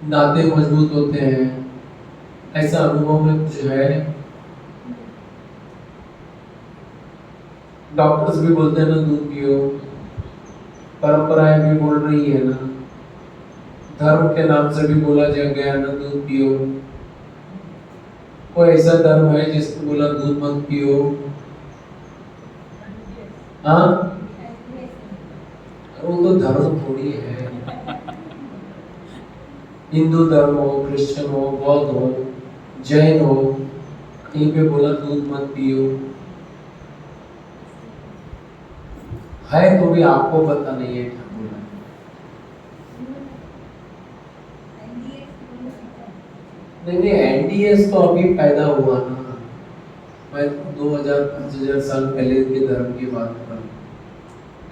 दांतें मजबूत होते हैं, ऐसा अनुभव में कुछ है? डॉक्टर्स भी बोलते हैं ना दूध पियो, परंपराएं भी बोल रही है ना, धर्म के नाम से भी बोला जा गया ना दूध पियो। कोई ऐसा धर्म है जिसने बोला दूध मत पियो? हाँ, वो तो धर्म थोड़ी है। हिंदू धर्म हो, क्रिश्चियन हो, बौद्ध हो, जैन हो, कहीं पे बोला दूध मत पियो है? तो भी आपको पता नहीं है क्या बोला। नहीं नहीं, एनडीएस तो अभी पैदा हुआ ना। मैं 2000-5000 साल पहले के धर्म की बात कर रहा हूँ।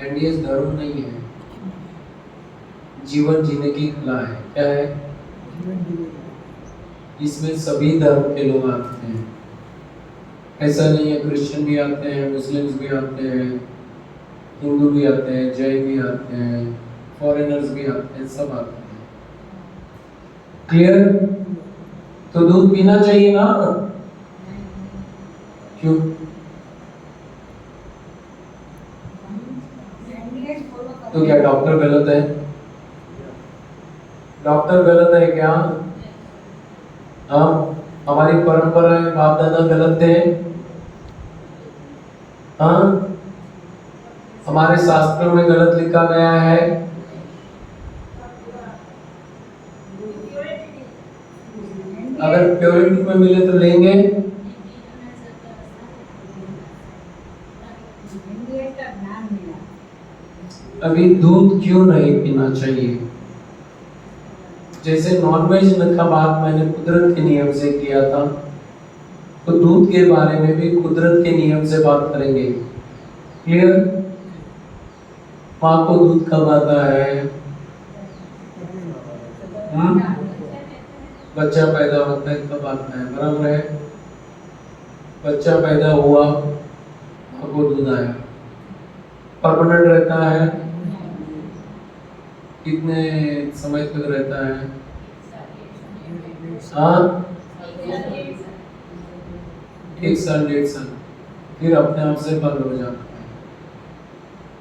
एनडीएस धर्म नहीं है, जीवन जीने की कला है। क्या है? इसमें सभी धर्म के लोग आते हैं, ऐसा नहीं है। क्रिश्चियन भी आते हैं, मुस्लिम्स भी आते हैं, हिंदू भी आते हैं, जैन भी आते हैं, फॉरेनर्स भी आते हैं, सब आते हैं। क्लियर? तो दूध पीना चाहिए ना? क्यों? तो क्या डॉक्टर गलत है? डॉक्टर गलत है क्या? हाँ, हमारी परंपराएं बाप दादा गलत थे? हाँ, हमारे शास्त्रों में गलत लिखा गया है? अगर प्योरिटी में मिले तो लेंगे। अभी दूध क्यों नहीं पीना चाहिए? जैसे नॉनवेज का बात मैंने कुदरत के नियम से किया था, तो दूध के बारे में भी कुदरत के नियम से बात करेंगे। क्लियर? माँ को दूध कब आता है? बच्चा पैदा होता है तब आता है, बराबर है। बच्चा पैदा हुआ, माँ को दूध आया। परमानेंट रहता है? कितने समय तक रहता है? हाँ, 1 साल 1.5 साल, फिर अपने आप से बंद हो जाता है।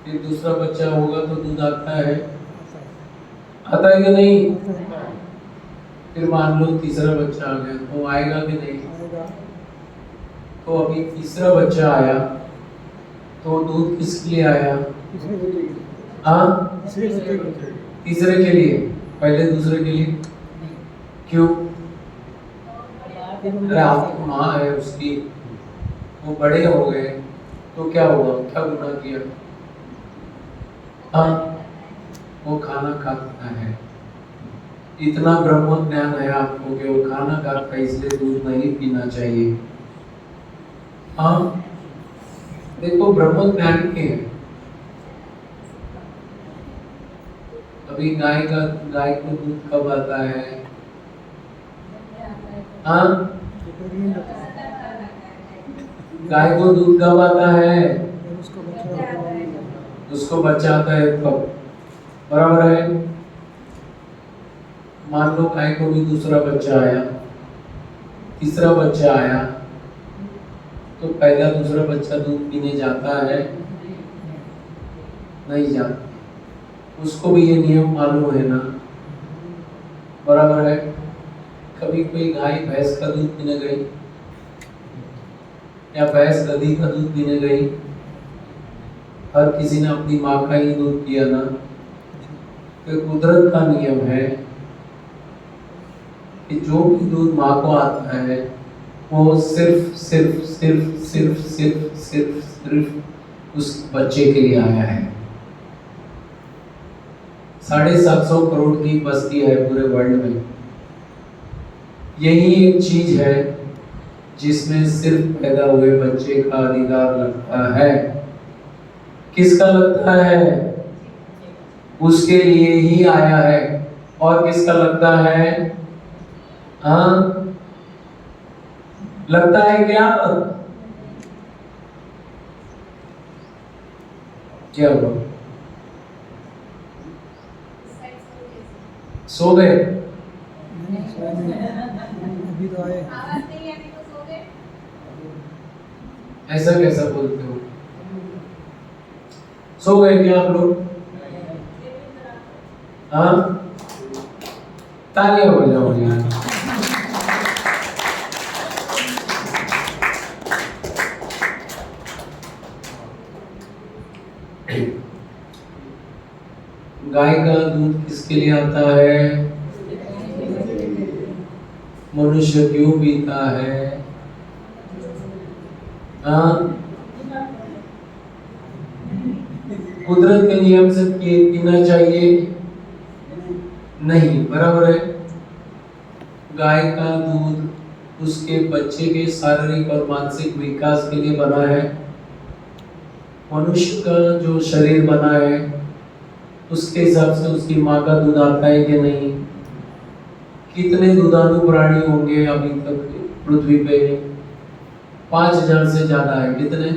फिर दूसरा बच्चा होगा तो दूध आता है? आता है कि नहीं? फिर मान लो तीसरा बच्चा आ गया तो आएगा कि नहीं? तो अभी तीसरा बच्चा आया तो दूध किसके लिए आया? हाँ, तीसरे के लिए, पहले दूसरे के लिए क्यों? अरे आपकी माँ है उसकी, वो बड़े हो गए तो क्या हुआ? क्या गुनाह किया? हाँ, वो खाना खाता है। इतना ब्रह्म ज्ञान है आपको कि वो खाना खाता है, इसलिए दूध नहीं पीना चाहिए। हाँ, देखो ब्रह्म ज्ञान के हैं। अभी गाय को दूध कब आता है? हाँ, गाय को दूध कब आता है? उसको बच्चा आता है कब? बराबर है। मान लो गाय को भी दूसरा बच्चा आया, तीसरा बच्चा आया, तो पहला दूसरा बच्चा दूध पीने जाता है? नहीं जाता। उसको भी ये नियम मालूम है ना, बराबर है। कभी कोई गाय भैंस का दूध पीने गई या भैंस गधी का दूध पीने गई? हर किसी ने अपनी माँ का ही दूध पिया ना। तो कुदरत का नियम है कि जो भी दूध माँ को आता है वो सिर्फ सिर्फ सिर्फ सिर्फ सिर्फ सिर्फ सिर्फ उस बच्चे के लिए आया है। 750 करोड़ की बस्ती है पूरे वर्ल्ड में, यही एक चीज है जिसमें सिर्फ पैदा हुए बच्चे का अधिकार लगता है। किसका लगता है? उसके लिए ही आया है। और किसका लगता है? हाँ, लगता है क्या? क्या हुआ? सो गए? अभी तो आए। ऐसा कैसा बोलते हो? सो गए क्या आप लोग? हाँ, तालियां बजाओ यार। गाय का दूध किसके लिए आता है? मनुष्य क्यों पीता है? हाँ, कुदरत के नियम से पीना चाहिए? नहीं, बराबर है। गाय का दूध उसके बच्चे के शारीरिक और मानसिक विकास के लिए बना है। मनुष्य का जो शरीर बना है उसके हिसाब से उसकी माँ का दूध आता है कि नहीं? कितने दुधारू प्राणी होंगे अभी तक पृथ्वी पे? 5000 से ज्यादा है। कितने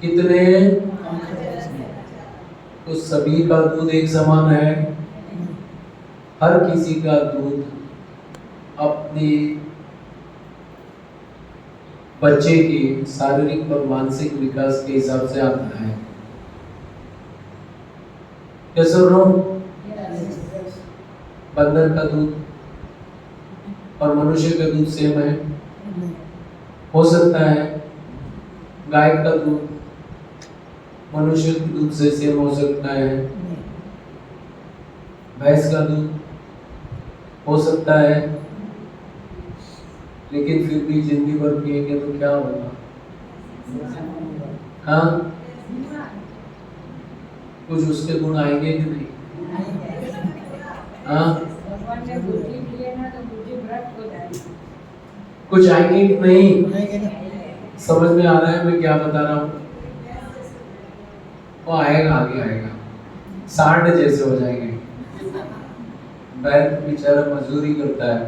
कितने? तो सभी का दूध एक समान है? हर किसी का दूध अपने बच्चे के शारीरिक और मानसिक विकास के हिसाब से आता है। क्या सुन रहा हूं? बंदर का दूध और मनुष्य का दूध सेम है? हो सकता है गाय का दूध मनुष्य के दूध से सेम हो सकता है। भैंस का दूध हो सकता है, लेकिन फिर भी जिंदगी भर पिएंगे तो क्या होगा? हाँ, कुछ उसके गुण आएंगे कि नहीं? हाँ, कुछ आएंगे कि नहीं? समझ में आ रहा है मैं क्या बता रहा हूँ? वो आएगा, आगे आएगा। 60 जैसे हो जाएंगे। बैल बेचारा मजदूरी करता है।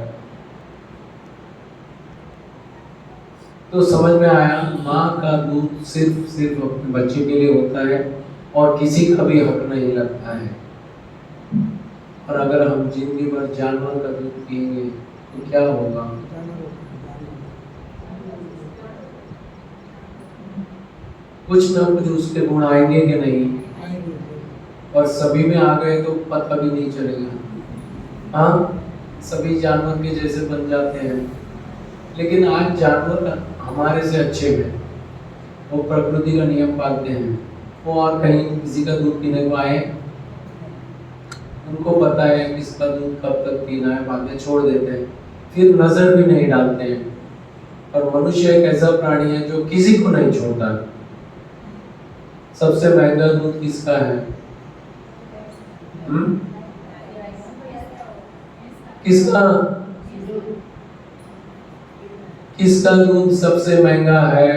तो समझ में आया, माँ का दूध सिर्फ अपने बच्चे के लिए होता है और किसी का भी हक नहीं लगता है। और अगर हम जिंदगी भर जानवर का दूध पिएंगे तो क्या होगा? कुछ ना कुछ उसके गुण आएंगे कि नहीं? और सभी में आ गए तो पता भी नहीं चलेगा। हाँ, सभी जानवर के जैसे बन जाते हैं। लेकिन आज जानवर हमारे से अच्छे हैं, वो प्रकृति का नियम पालते हैं। वो और कहीं किसी का दूध पीने को आए, उनको पता है किसका दूध कब तक पीना है, बातें छोड़ देते हैं, फिर नजर भी नहीं डालते हैं। और मनुष्य एक ऐसा प्राणी है जो किसी को नहीं छोड़ता। सबसे महंगा दूध किसका है? किसका किसका दूध सबसे महंगा है?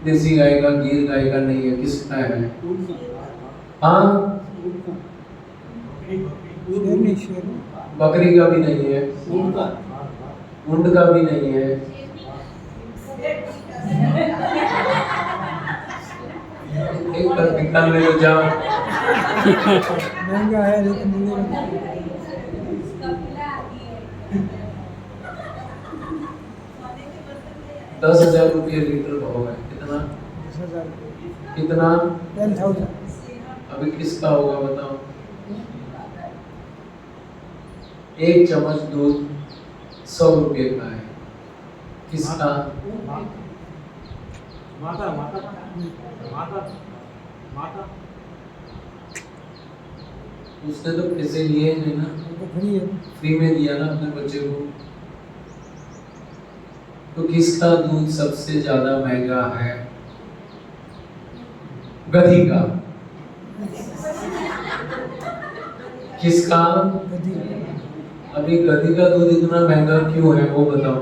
देसी गाय का, गिर गाय का नहीं है। किसका है? हाँ, बकरी का भी नहीं है, ऊंट का भी नहीं है। एक बार निकाल ले लो, जाओ। महंगा है लेकिन 10,000 रुपये लीटर भाव है। कितना? 10,000। कितना? 10,000। अभी किसका होगा बताओ? एक चम्मच दूध 100 रुपये का है। किसका? माता माता माता माता। उसने तो पैसे लिए नहीं ना, फ्री में दिया ना अपने बच्चे को। तो किसका दूध सबसे ज्यादा महंगा है? गधी का। किसका? अभी गधी का दूध इतना महंगा क्यों है वो बताओ?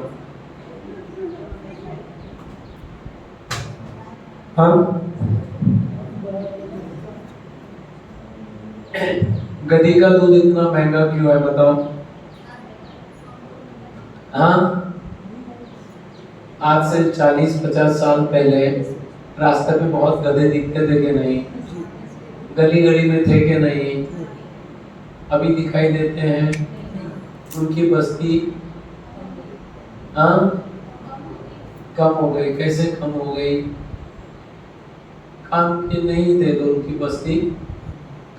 हाँ, गधी का दूध इतना महंगा क्यों है बताओ? हाँ, आज से 40-50 साल पहले रास्ते पे बहुत गधे दिखते थे कि नहीं? गली गली में थे कि नहीं? अभी दिखाई देते हैं? उनकी बस्ती हाँ कम हो गई। कैसे कम हो गई? काम के नहीं थे तो उनकी बस्ती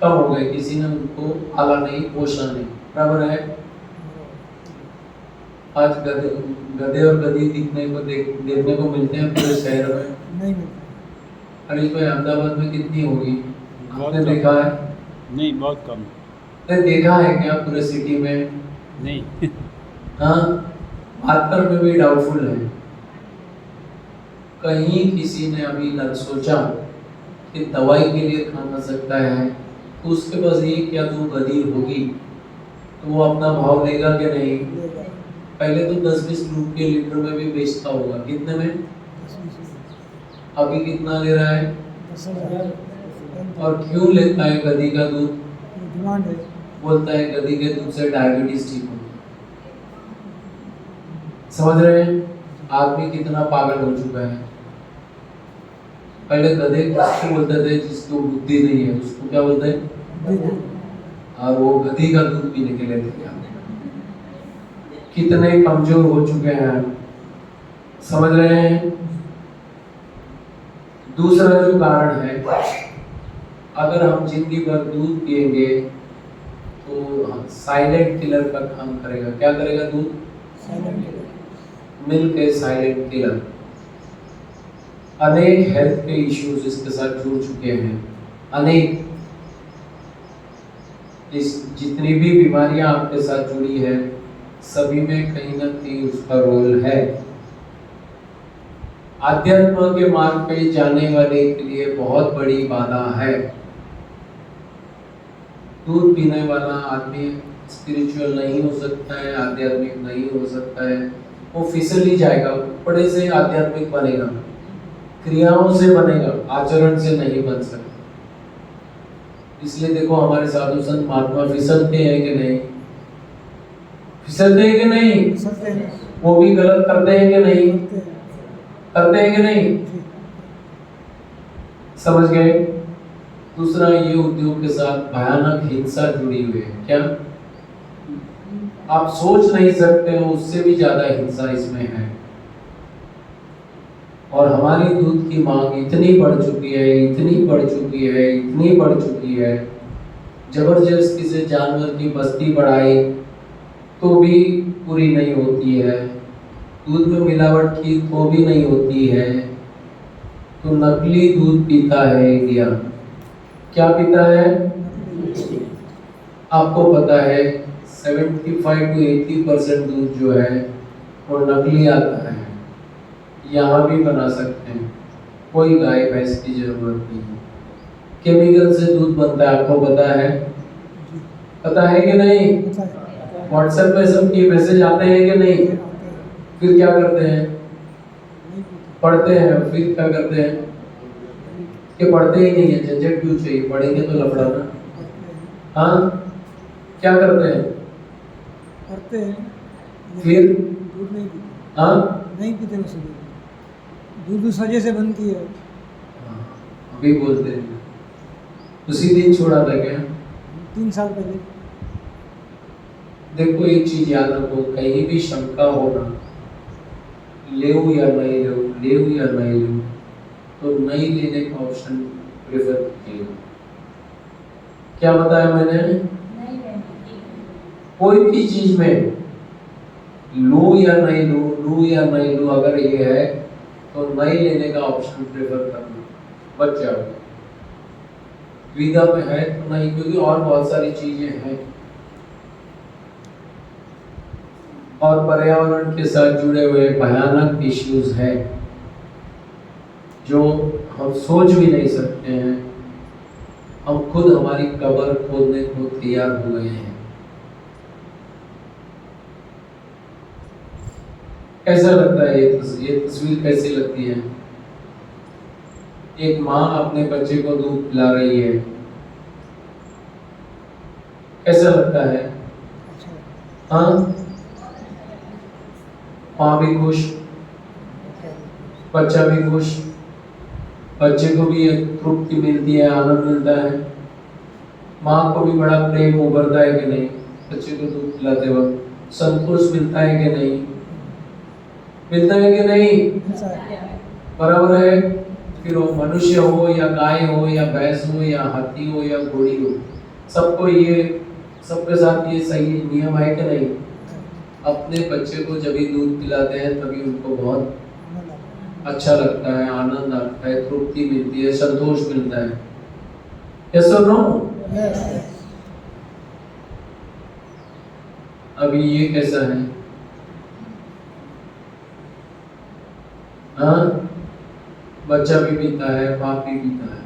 कम हो गई, किसी ने उनको पाला नहीं, पोषा नहीं। बराबर है। आज गधे गधे और गधी देखने को मिलते हैं पूरे शहर में? नहीं मिलता। हरीश भाई, अहमदाबाद में कितनी होगी? बहुत आपने कम। देखा है? नहीं, बहुत कम। आपने देखा है क्या पूरे सिटी में? नहीं। हाँ, मात्र में भी डाउटफुल है। कहीं किसी ने अभी न सोचा कि दवाई के लिए खाना सकता है तो उसके पास एक या दो गधी होगी तो वो अपना भाव लेगा कि नहीं? लेगा। पहले तो 10-20 रुपये लीटर में भी बेचता होगा। कितने में? 10-20 अभी कितना ले रहा है? 10,000। और क्यों लेता है गधी का दूध? डिमांड है। बोलता है गधी के दूध से डायबिटीज ठीक होगी। समझ रहे हैं आदमी कितना पागल हो चुका है? पहले गधे किसको बोलते थे? जिसको बुद्धि नहीं है उसको क्या बोलते हैं? और वो गधी का दूध पीने के लिए थे। कितने कमजोर हो चुके हैं, समझ रहे हैं? दूसरा जो कारण है, अगर हम जिंदगी भर दूध पिएंगे तो साइलेंट किलर का काम करेगा। क्या करेगा दूध? मिल्क ए साइलेंट किलर। अनेक हेल्थ के इश्यूज इसके साथ जुड़ चुके हैं। अनेक इस जितनी भी बीमारियां आपके साथ जुड़ी है सभी में कहीं ना कहीं उसका रोल है। आध्यात्म के मार्ग पे जाने वाले के लिए बहुत बड़ी बाधा है। दूध पीने वाला आदमी स्पिरिचुअल नहीं हो सकता है, आध्यात्मिक नहीं हो सकता है। वो फिसल ही जाएगा, कपड़े से आध्यात्मिक बनेगा, क्रियाओं से बनेगा, आचरण से नहीं बन सकता। इसलिए देखो हमारे साधु संत महात्मा फिसलते हैं कि नहीं? फिसलते हैं कि नहीं? वो भी गलत करते हैं कि नहीं? करते हैं कि नहीं? समझ गए? दूसरा, ये उद्योग के साथ भयानक हिंसा जुड़ी हुई है। क्या आप सोच नहीं सकते हो, उससे भी ज्यादा हिंसा इसमें है। और हमारी दूध की मांग इतनी बढ़ चुकी है, इतनी बढ़ चुकी है, इतनी बढ़ चुकी है, जबरदस्ती से जानवर की बस्ती बढ़ाई तो भी पूरी नहीं होती है, दूध में मिलावट की तो भी नहीं होती है, तो नकली दूध पीता है इंडिया। क्या पीता है? आपको पता है 75 to 80% दूध जो है वो नकली आता है। यहाँ भी बना सकते हैं, कोई गाय भैंस की जरूरत नहीं है। केमिकल से दूध बनता है, आपको पता है? पता है कि नहीं? व्हाट्सएप पे सबके मैसेज आते हैं कि नहीं? फिर क्या करते हैं? पढ़ते हैं। फिर क्या करते हैं? कि पढ़ते ही नहीं है, झंझट क्यों चाहिए, पढ़ेंगे तो लफड़ा ना। हाँ, क्या करते हैं? करते हैं। फिर दूध नहीं पीते। हाँ, नहीं पीते वैसे दूध सजे से बनती है। अभी बोलते हैं उसी दिन छोड़ा था क्या? 3 साल पहले। देखो एक चीज याद रखो, कहीं भी शंका होना, लेऊ या नहीं लेऊ, लेऊ या नहीं लेऊ, तो नहीं लेने का ऑप्शन प्रेफर कीजिए। क्या बताया मैंने? कोई भी चीज में लू या नहीं लू, लू या नहीं लू, अगर ये है तो नहीं लेने का ऑप्शन प्रेफर करना, बच जाओ। विदा में है तो नहीं, क्योंकि और बहुत सारी चीजें हैं और पर्यावरण के साथ जुड़े हुए भयानक इश्यूज हैं जो हम सोच भी नहीं सकते हैं। हम खुद हमारी कब्र खोदने को तैयार हुए हैं। कैसा लगता है ये तस्वीर कैसी लगती है? एक माँ अपने बच्चे को दूध पिला रही है, कैसा लगता है? हाँ, माँ भी खुश, बच्चा भी खुश, बच्चे को भी एक तृप्ति मिलती है, आनंद मिलता है। माँ को भी बड़ा प्रेम उभरता है कि नहीं, बच्चे को दूध पिलाते वक्त संतोष मिलता है कि नहीं, मिलता है कि नहीं, बराबर है। फिर वो मनुष्य हो या गाय हो या भैंस हो या हाथी हो या घोड़ी हो, सबको ये सबके साथ ये सही नियम है कि नहीं। अपने बच्चे को जब भी दूध पिलाते हैं तभी उनको बहुत अच्छा लगता है, आनंद आता है, तृप्ति मिलती है, संतोष मिलता है। यस और नो? अभी ये कैसा है? हाँ, बच्चा भी पीता है, बाप भी पीता है,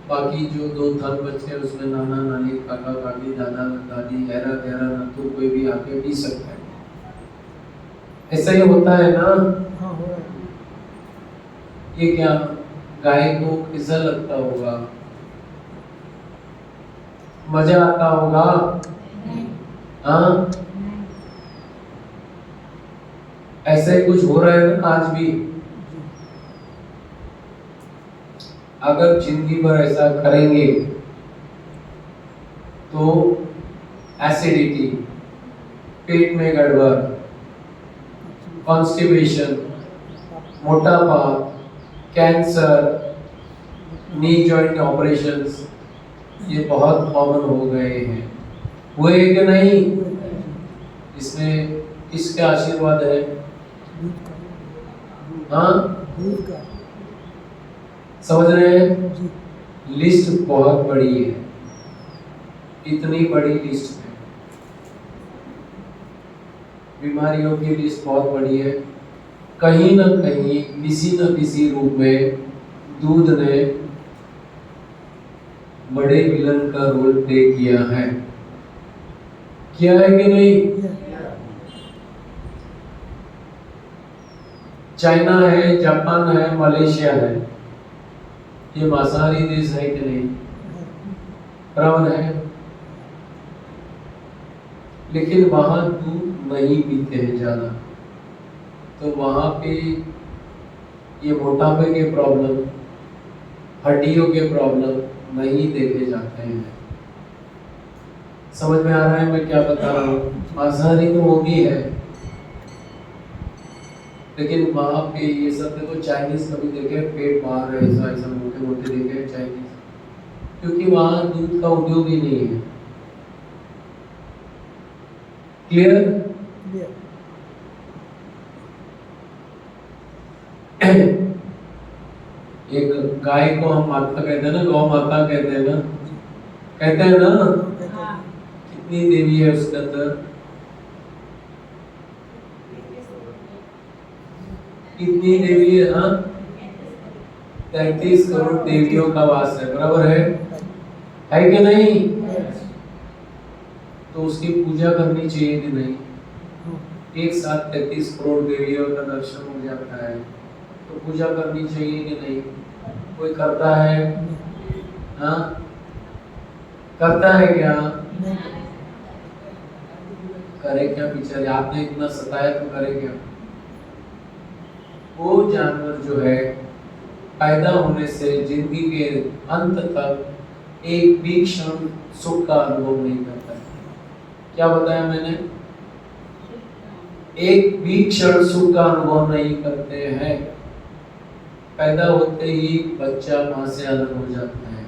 बाकी जो दो थन बच्चे हैं उसमें नाना नानी, काका काकी, दादा दादी, गहरा गहरा नतू कोई भी आके पी सकता है। ऐसा ही होता है ना। ये क्या गाय को कैसा लगता होगा, मजा आता होगा? हाँ, ऐसा ही कुछ हो रहा है ना आज भी। अगर जिंदगी भर ऐसा करेंगे तो एसिडिटी, पेट में गड़बड़, कॉन्स्टिपेशन, मोटापा, कैंसर, नी जॉइंट ऑपरेशंस, ये बहुत कॉमन हो गए हैं। हुए कि नहीं? इसमें किसका आशीर्वाद है? हाँ, समझ रहे हैं? लिस्ट बहुत बड़ी है, इतनी बड़ी लिस्ट है, बीमारियों की लिस्ट बहुत बड़ी है। कहीं न कहीं किसी न किसी रूप में दूध ने बड़े विलन का रोल प्ले किया है कि नहीं? चाइना है, जापान है, मलेशिया है, ये मांसाहारी देश है कि नहीं? बराबर है। लेकिन वहां दूध नहीं पीते हैं ज्यादा, तो वहां पे ये मोटापे के प्रॉब्लम, हड्डियों के प्रॉब्लम नहीं देखे जाते हैं। समझ में आ रहा है मैं क्या बता रहा हूँ? मांसाहारी तो वो भी है, लेकिन वहां पे ये सब देखो, चाइनीज कभी देखे पेट बाहर है, ऐसा ऐसा मोटे मोटे देखे चाइनीज, क्योंकि वहां दूध का उद्योग ही नहीं है। क्लियर? एक गाय को हम माता कहते हैं ना, गौ माता कहते हैं ना, कहते हैं ना। कितनी देवी है उसके अंदर? कितनी देवी है? हाँ, 33 करोड़ देवियों का वास है, बराबर है कि नहीं? तो उसकी पूजा करनी चाहिए कि नहीं? एक साथ 33 करोड़ देवियों का दर्शन हो जाता है, तो पूजा करनी चाहिए कि नहीं? कोई करता है? हाँ, करता है क्या? करे क्या बेचारे? आपने इतना सताया तो करे क्या? वो जानवर जो है पैदा होने से जिंदगी के अंत तक एक भी क्षण सुख का अनुभव नहीं करता है। क्या बताया मैंने? एक भी क्षण सुख का अनुभव नहीं करते हैं। पैदा होते ही बच्चा मां से अलग हो जाता है।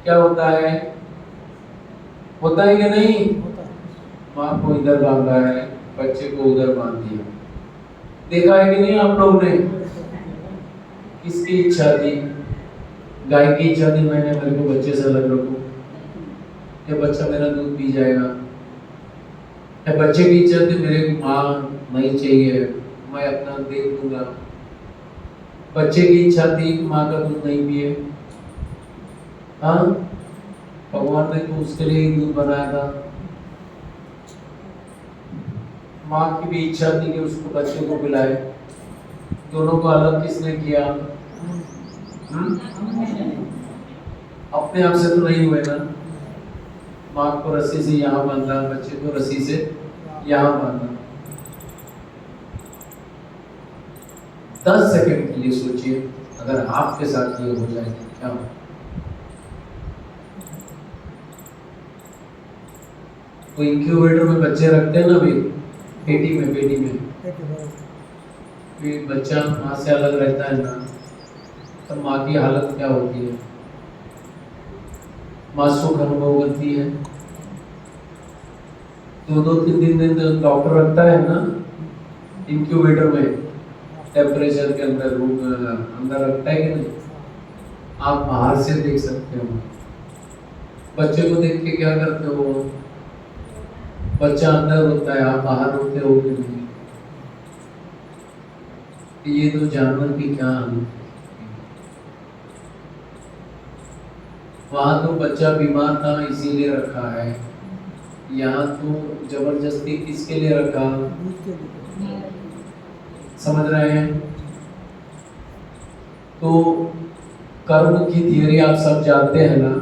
क्या होता है? होता है कि नहीं? माँ को इधर बांधा है, बच्चे को उधर बांध दिया। देखा है कि नहीं आप लोगों ने? किसकी इच्छा थी? गाय की इच्छा थी, मैंने मेरे को बच्चे से अलग रखूं, ये बच्चा मेरा दूध पी जाएगा। या बच्चे की इच्छा थी, मेरे माँ नहीं चाहिए, मैं अपना देख लूंगा। बच्चे की इच्छा थी माँ का दूध नहीं पिए। हाँ, भगवान ने तो उसके लिए ही दूध बनाया था। माँ की भी इच्छा थी कि उसको बच्चे को पिलाए। दोनों को अलग किसने किया? अपने आप से तो नहीं हुए ना। माँ को रस्सी से यहाँ बांधा, बच्चे को रस्सी से यहाँ बांधा। 10 सेकंड के लिए सोचिए, अगर आपके साथ ये हो जाए क्या हो? वो इंक्यूबेटर में बच्चे रखते हैं ना अभी, पेटी में फिर बच्चा माँ से अलग रहता है ना, तब माँ की हालत क्या होती है, माँ सुख अनुभव करती है। 2-3 दिन डॉक्टर रखता है ना इंक्यूबेटर में, टेम्परेचर के अंदर रूम अंदर रखता है कि नहीं। आप बाहर से देख सकते हो, बच्चे को देख के क्या करते हो, बच्चा अंदर होता है, आप बाहर होते हो कि नहीं। ये तो जानवर की क्या हालत, वहां तो बच्चा बीमार था इसीलिए रखा है, यहाँ तो जबरदस्ती किसके लिए रखा, समझ रहे हैं। तो कर्म की थियरी आप सब जानते हैं ना,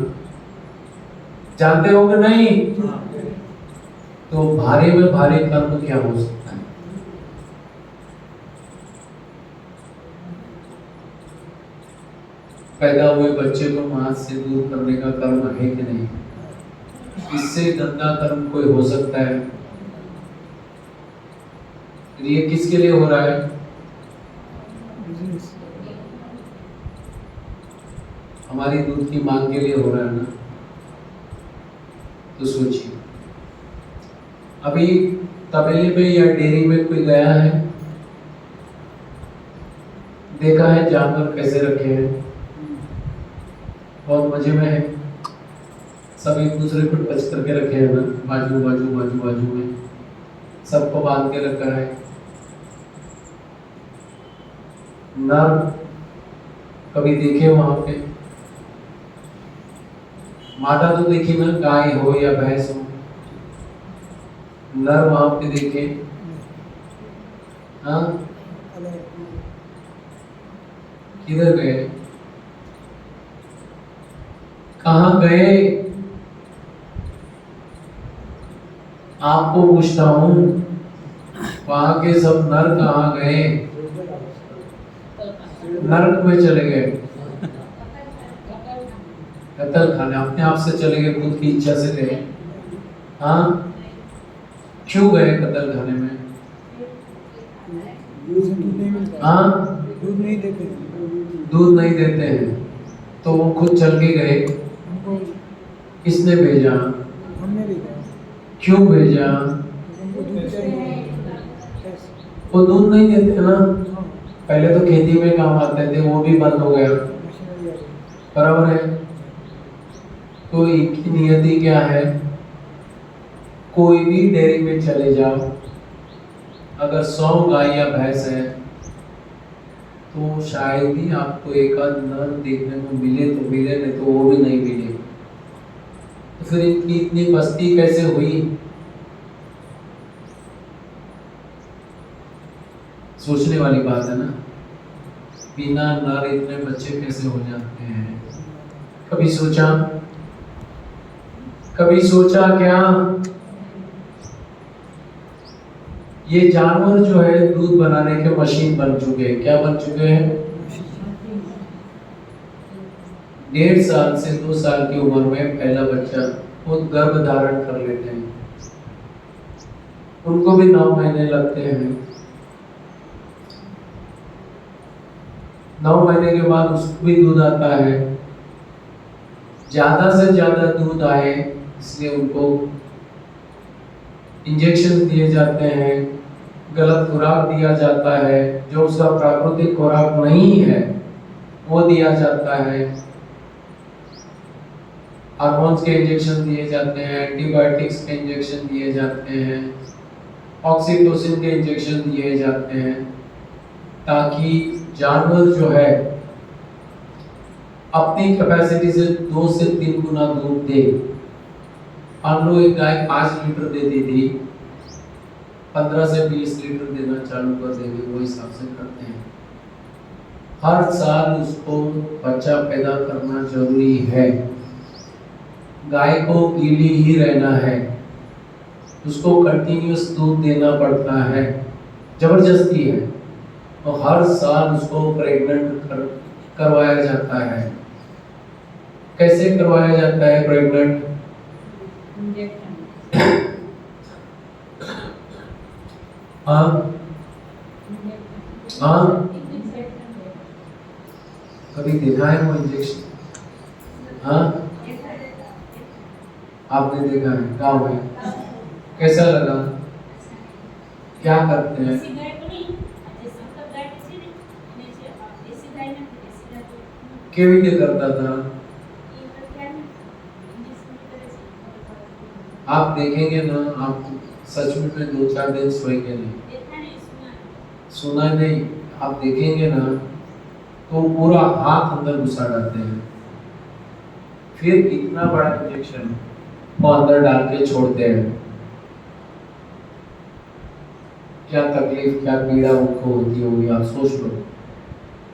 जानते हो कि नहीं। तो भारी में भारी कर्म क्या हो सकता है। पैदा हुए बच्चे को मां से दूर करने का कर्म है कि नहीं। इससे गंदा कर्म कोई हो सकता है। ये किसके लिए हो रहा है, हमारी दूध की मांग के लिए हो रहा है ना। तो सोचिए, अभी तबेले में या डेयरी में कोई गया है, देखा है जानवर कैसे रखे हैं, बहुत मजे में है, सब एक दूसरे को टच करके रखे हैं ना, बाजू बाजू बाजू बाजू में सबको बांध के रखा है। नर कभी देखे वहां पे, माता तो देखी ना, गाय हो या भैंस हो, नर वहां पे देखे, हाँ किधर गए, कहाँ गए, आपको पूछता हूं, वहां के सब नर कहाँ गए, नरक में चले गए, कत्ल खाने अपने आप से चले गए, खुद की इच्छा से गए। हाँ क्यों गए कत्ल खाने में, हाँ दूध नहीं देते, दूध नहीं देते हैं, तो वो खुद चल के गए, हमको किसने भेजा, हमने भी कहा क्यों भेजा, हमको दूध चाहिए। वो दूध नहीं देते ना, हाँ, पहले तो खेती में काम आते थे, वो भी बंद हो गया, मशीनरी आ गई। बराबर है। तो इनकी नियति क्या है, कोई भी डेयरी में चले जाओ, अगर 100 गाय या भैंस है तो शायद ही आपको एक आध नर देखने को मिले, तो मिले, नहीं तो वो भी नहीं मिले। तो फिर इनकी इतनी बस्ती कैसे हुई, सोचने वाली बात है ना। बिना नर इतने बच्चे कैसे हो जाते हैं, कभी सोचा क्या। ये जानवर जो है दूध बनाने के मशीन बन चुके हैं, क्या बन चुके हैं। 1.5 साल से 2 साल की उम्र में पहला बच्चा वो गर्भ धारण कर लेते हैं, उनको भी 9 महीने लगते हैं। 9 महीने के बाद उसको भी दूध आता है, ज्यादा से ज्यादा दूध आए इसलिए उनको इंजेक्शन दिए जाते हैं, गलत खुराक दिया जाता है, जो उसका प्राकृतिक खुराक नहीं है वो दिया जाता है, हार्मोन्स के इंजेक्शन दिए जाते हैं, एंटीबायोटिक्स के इंजेक्शन दिए जाते हैं, ऑक्सीटोसिन के इंजेक्शन दिए जाते हैं, ताकि जानवर जो है अपनी कैपेसिटी से 2 से 3 गुना दूध दे। मान लो एक गाय 5 लीटर देती थी, 15 से 20 लीटर देना चालू कर देंगे, वो हिसाब से करते हैं। हर साल उसको बच्चा पैदा करना जरूरी है, गाय को गीली ही रहना है, उसको कंटिन्यूस दूध देना पड़ता है, जबरदस्ती है। तो हर साल उसको प्रेग्नेंट करवाया जाता है। कैसे करवाया जाता है प्रेग्नेंट, हाँ हाँ, कभी देखा है वो इंजेक्शन? हाँ, आपने देखा है? गाँव में कैसा लगा? क्या करते हैं? केवी के करता था। आप देखेंगे ना, आप सच में 2-4 दिन सोएंगे नहीं, सुना नहीं, आप देखेंगे ना तो पूरा हाथ अंदर घुसा डालते हैं, फिर इतना बड़ा इंजेक्शन वो अंदर डाल के छोड़ते हैं। क्या तकलीफ, क्या पीड़ा उनको होती होगी, आप सोच लो।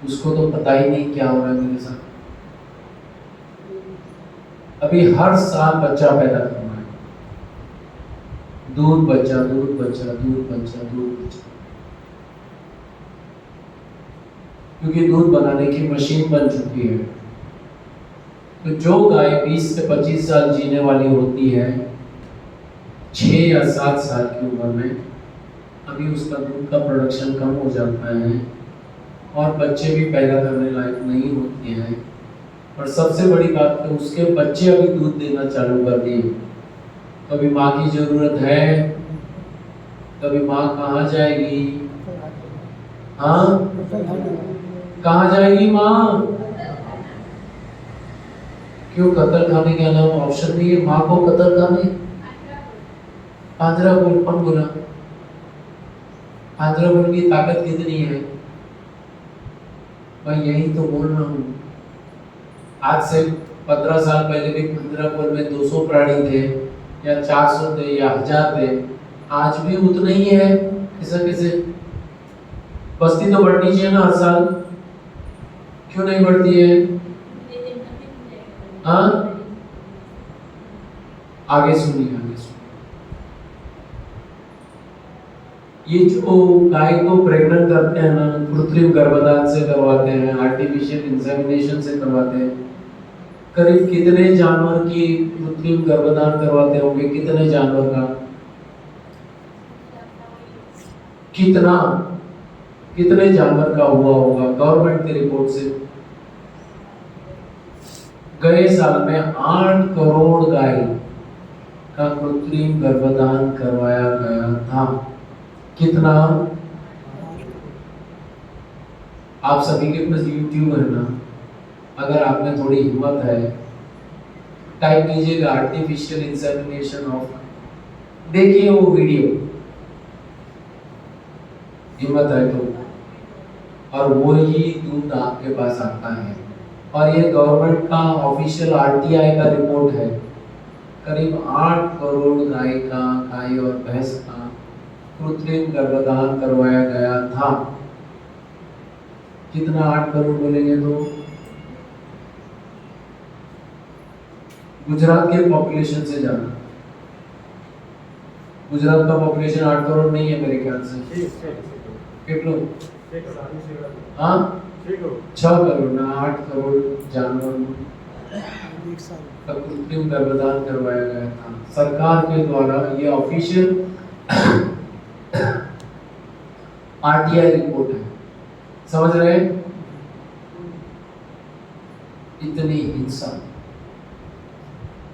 उसको तो पता ही नहीं क्या हो रहा है मेरे साथ। अभी हर साल बच्चा पैदा करना है, दूध बच्चा, दूध बच्चा, दूध बच्चा, दूध बच्चा, क्योंकि दूध बनाने की मशीन बन चुकी है। तो जो गाय 20 से 25 साल जीने वाली होती है 6 या 7 साल की उम्र में, अभी उसका दूध का प्रोडक्शन कम हो जाता है और बच्चे भी पैदा करने लायक नहीं होते हैं। और सबसे बड़ी बात है, उसके बच्चे अभी दूध देना चालू कर दिए, तो अभी माँ की जरूरत है। कभी माँ कहाँ जाएगी? हाँ, कहाँ जाएगी माँ? क्यों? कतल खाने के अलावा ऑप्शन नहीं है माँ को कतल खाने? आंध्रा बोल, कौन बोला? आंध्रा बोल की ताकत कितनी है? मैं यही तो बोल रहा हूँ। आज से 15 साल पहले भी आंध्रापुर में 200 प्राणी थे या 400 थे या 1000 थे, आज भी उतना ही है। किसे बस्ती तो बढ़नी चाहिए ना हर साल, क्यों नहीं बढ़ती है? हाँ, आगे सुनिए, आगे सुनिए। ये जो गाय को प्रेग्नेंट करते हैं ना, कृत्रिम गर्भधान से करवाते हैं, आर्टिफिशियल इंसेमिनेशन से करवाते हैं। करीब कितने जानवर की कृत्रिम गर्भधान करवाते होंगे? कितने जानवर का? कितने जानवर का हुआ होगा गवर्नमेंट की रिपोर्ट से? गए साल में 8 करोड़ गाय का कृत्रिम गर्भधान करवाया गया था। कितना? आप सभी के पास यूट्यूब है ना, अगर आप में थोड़ी हिम्मत है, टाइप कीजिएगा आर्टिफिशियल इंसेमिनेशन ऑफ, देखिए वो वीडियो, हिम्मत है तो, और वो ही दूध आपके पास आता है। और ये गवर्नमेंट का ऑफिशियल आरटीआई का रिपोर्ट है। करीब 8 करोड़ गाय और भैंस का कृत्रिम गर्भधान करवाया गया था। कितना? 8 करोड़ बोलेंगे तो गुजरात के पॉपुलेशन से ज्यादा। गुजरात का पॉपुलेशन 8 करोड़ नहीं है मेरे ख्याल से। कितना? हाँ, 6 करोड़ ना, 8 करोड़ जानवर का कृत्रिम गर्भधान करवाया गया था सरकार के द्वारा। ये ऑफिशियल आरटीआई रिपोर्ट है, समझ रहे हैं? इतनी हिंसा।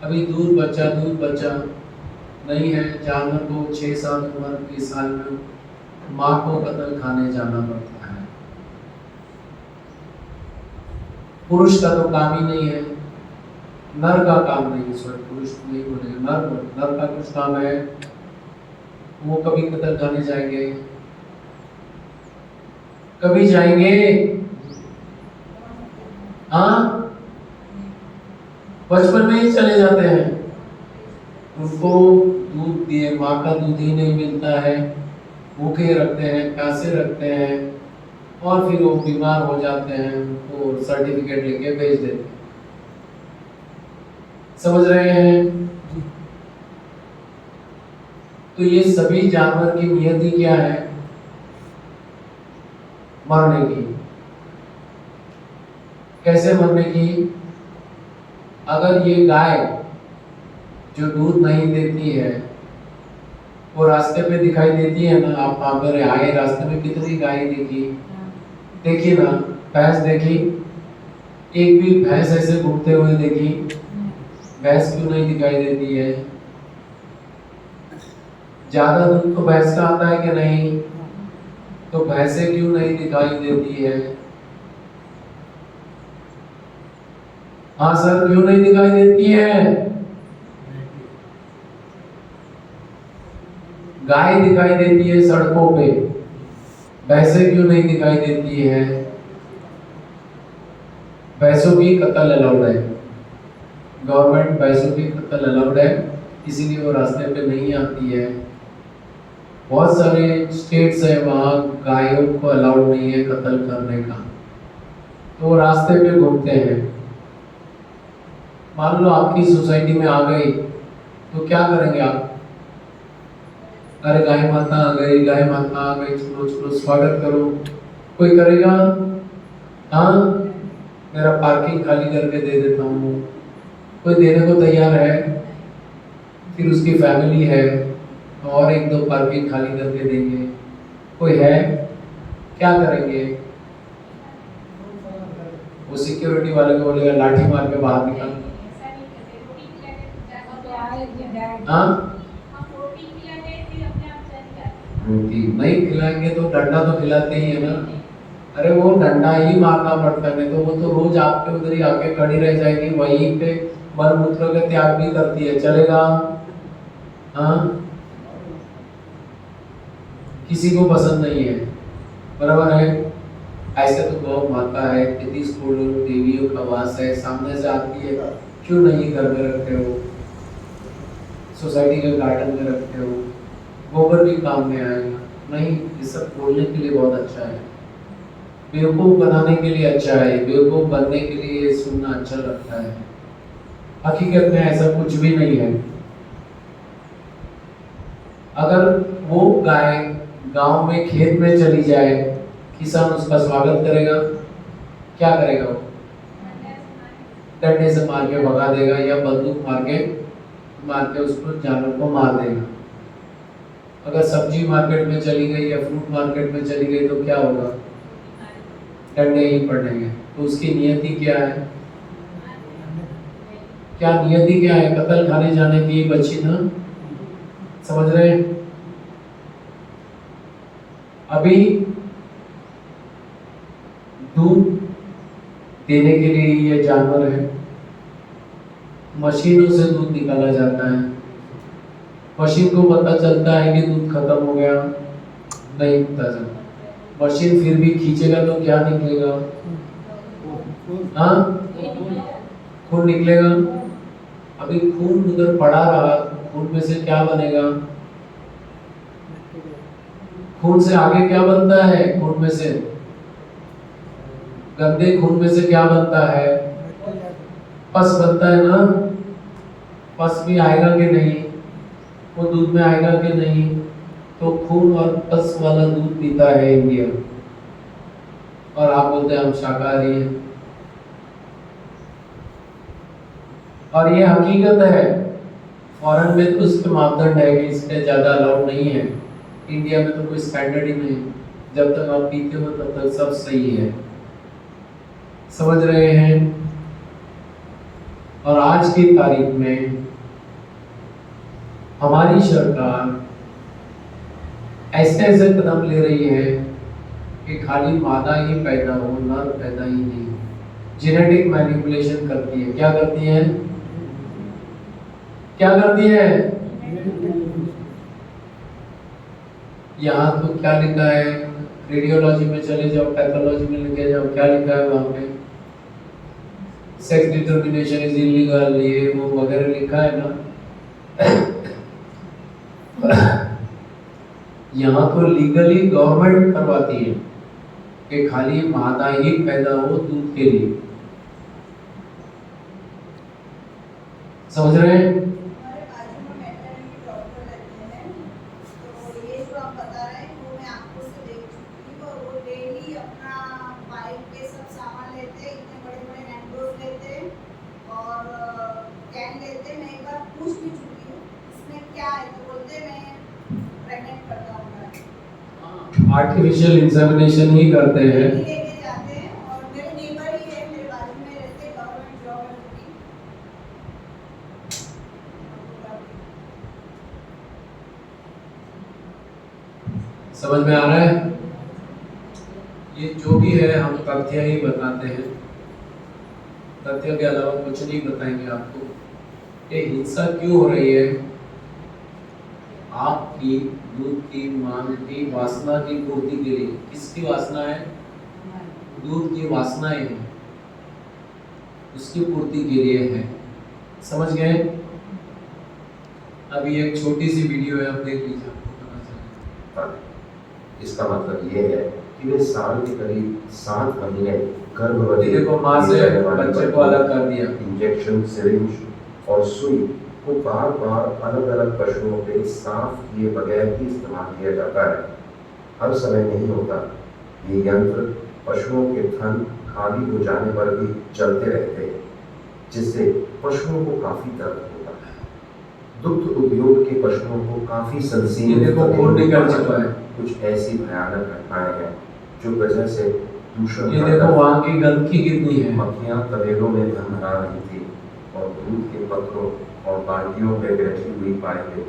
अभी दूध बच्चा नहीं है, जानवर को 6 साल उम्र के साल में माँ को कत्ल खाने जाना पड़ता है। पुरुष का तो काम ही नहीं है, नर का काम नहीं है, सॉरी पुरुष नहीं बोलेंगे, नर का कुछ काम है। वो कभी कत्ल खाने जाएंगे? कभी जाएंगे? हाँ, बचपन में ही चले जाते हैं। उनको दूध दिए, माँ का दूध ही नहीं मिलता है, भूखे रखते हैं, प्यासे रखते हैं, और फिर वो बीमार हो जाते हैं, उनको सर्टिफिकेट लेके भेज देते हैं। समझ रहे हैं? तो ये सभी जानवर की नियति क्या है? मरने की। कैसे मरने की? अगर ये गाय जो दूध नहीं देती है वो रास्ते पे दिखाई देती है ना, आप अगर आए रास्ते में कितनी गाय देखी, देखी ना, भैंस देखी, एक भी भैंस ऐसे घूमते हुए देखी? भैंस क्यों नहीं दिखाई देती है? ज्यादा दूध तो भैंस का आता है कि नहीं? तो भैंसे क्यों नहीं दिखाई देती है? हाँ सर, क्यों नहीं दिखाई देती है? गाय दिखाई देती है सड़कों पे, भैंसे क्यों नहीं दिखाई देती है? भैंसों की कत्ल अलाउड है, गवर्नमेंट भैंसों की कत्ल अलाउड है, इसीलिए वो रास्ते पे नहीं आती है। बहुत सारे स्टेट्स है वहाँ गायों को अलाउड नहीं है कत्ल करने का, तो वो रास्ते पे घूमते हैं। मान लो आपकी सोसाइटी में आ गई तो क्या करेंगे आप? अरे गाय माता आ गई, गाय माता आ गई, चलो चलो स्वागत करो, कोई करेगा? हाँ, मेरा पार्किंग खाली करके दे देता हूँ, कोई देने को तैयार है? फिर उसकी फैमिली है और एक दो पार्किंग खाली करके देंगे, कोई है? क्या करेंगे? वो सिक्योरिटी वाले को बोलेगा लाठी मार के बाहर निकाल। हाँ, रोटी नहीं खिलाएंगे तो डंडा तो खिलाते ही है ना। अरे वो डंडा ही मारना पड़ता है, नहीं तो वो तो रोज आपके उधर ही आके खड़ी रह जाएगी, वहीं पे मल मूत्र का त्याग भी करती है, चलेगा? हाँ, किसी को पसंद नहीं है, बराबर है? ऐसे तो गौ माता है, तेतीस करोड़ देवियों का वास है, सामने से आती है, क्यों नहीं घर में रखते हो, सोसाइटी के गार्डन में रखते हो, गोबर भी काम में आएगा? नहीं, ये सब बोलने के लिए बहुत अच्छा है, बेवकूफ बनाने के लिए अच्छा है, बेवकूफ बनने के लिए सुनना अच्छा लगता है, हकीकत में ऐसा कुछ भी नहीं है। अगर वो गाय गांव में खेत में चली जाए, किसान उसका स्वागत करेगा? क्या करेगा वो? डंडे से मार के भगा देगा या बंदूक मार के उसको जानवर को मार देगा। अगर सब्जी मार्केट में चली गई या फ्रूट मार्केट में चली गई तो क्या होगा? डंडे ही पड़ेंगे। तो उसकी नियति क्या है? क्या नियति क्या है? कत्ल खाने जाने की बच्ची ना, समझ रहे हैं? अभी दूध देने के लिए ये जानवर है, मशीनों से दूध निकाला जाता है, मशीन को पता चलता है कि दूध खत्म हो गया? नहीं पता चलता। मशीन फिर भी खींचेगा तो क्या निकलेगा? हाँ, खून निकलेगा। अभी खून उधर पड़ा रहा, खून में से क्या बनेगा? खून से आगे क्या बनता है? खून में से, गंदे खून में से क्या बनता है? पस बनता है ना। पस भी आएगा कि नहीं? वो दूध में आएगा कि नहीं? तो खून और पस वाला दूध पीता है इंडिया, और आप बोलते हैं हम शाकाहारी हैं। और ये हकीकत है, फॉरेन में तो उसके मापदंड है कि इसके ज्यादा अलाउड नहीं है, इंडिया में तो कोई स्टैंडर्ड ही नहीं, जब तक आप पीते हो तब तक सब सही है, समझ रहे हैं? और आज की तारीख में हमारी सरकार ऐसे ऐसे कदम ले रही है कि खाली मादा ही पैदा हो, नर पैदा ही नहीं। जेनेटिक मैनिपुलेशन करती है। क्या करती है? क्या करती है? यहाँ तो क्या लिखा है, रेडियोलॉजी में चले जाओ, पैथोलॉजी में लिखे जाओ, क्या लिखा है वहां पे? सेक्स डिटर्मिनेशन इज इलीगल, ये वो वगैरह लिखा है ना। यहाँ तो लीगली गवर्नमेंट करवाती है कि खाली मादा ही पैदा हो दूध के लिए, समझ रहे हैं? आर्टिफिशियल इंसेमिनेशन ही करते हैं। लेके जाते हैं और मेरे नेबर ही है, मेरे बाजू में रहते हैं, गवर्नमेंट जॉब है उनकी। समझ में आ रहा है? ये जो भी है हम तथ्य ही बताते हैं, तथ्य के अलावा कुछ नहीं बताएंगे आपको। ये हिंसा क्यों हो रही है? आपकी दूध की मांग की वासना की पूर्ति के लिए। किसकी वासना है? दूध की वासनाएं हैं, उसकी पूर्ति के लिए है। समझ गए? अभी एक छोटी सी वीडियो है, आप देख लीजिए, आपको पता चलेगा। इसका मतलब ये है कि वे साल के करीब 7 महीने गर्भवती देखो माँ से बच्चे को अलग कर दिया। इंजेक्शन, सिरिंज और सुई को बार बार अलग अलग पशुओं पे साफ किए बगैर ही इस्तेमाल किया जाता है। हर समय नहीं होता। ये यंत्र पशुओं के थन खाली हो जाने पर भी चलते रहते हैं, जिससे पशुओं को काफी दर्द होता है। दुग्ध उद्योग के पशुओं को काफी ये संसीमित देखो खून निकल चुका है। कुछ ऐसी भयानक घटनाएं हैं जो वजह से दूषण ये देखो वहाँ की गंदगी कितनी है। मक्खियां तबेलों में भरभरा रही थी और दूध के पत्रों और बाल्टियों पर बैठी हुई पाई गई,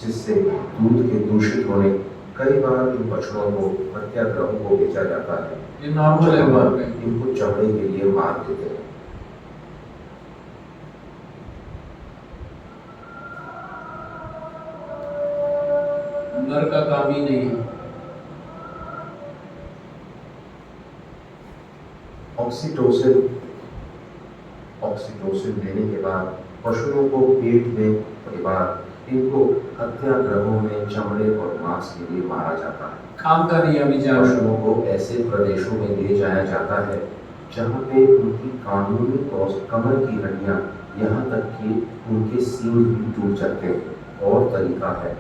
जिससे दूध के दूषित होने कई बार इन पशुओं को हत्याग्रहों को बेचा जाता है। ये नॉर्मल है वहाँ पे। इनको चमड़े के लिए मार देते हैं। नर का काम ही नहीं है। ऑक्सीटोसिन लेने के बाद पशुओं को पेट में परिवार इनको हत्याग्रहों में चमड़े और मांस के लिए मारा जाता है। काम का नहीं अभी जा पशुओं को ऐसे प्रदेशों में ले जाया जाता है जहाँ पे उनकी कानूनी और कमर की हड्डियाँ, यहाँ तक कि उनके सींग भी टूट जाते हैं। और तरीका है,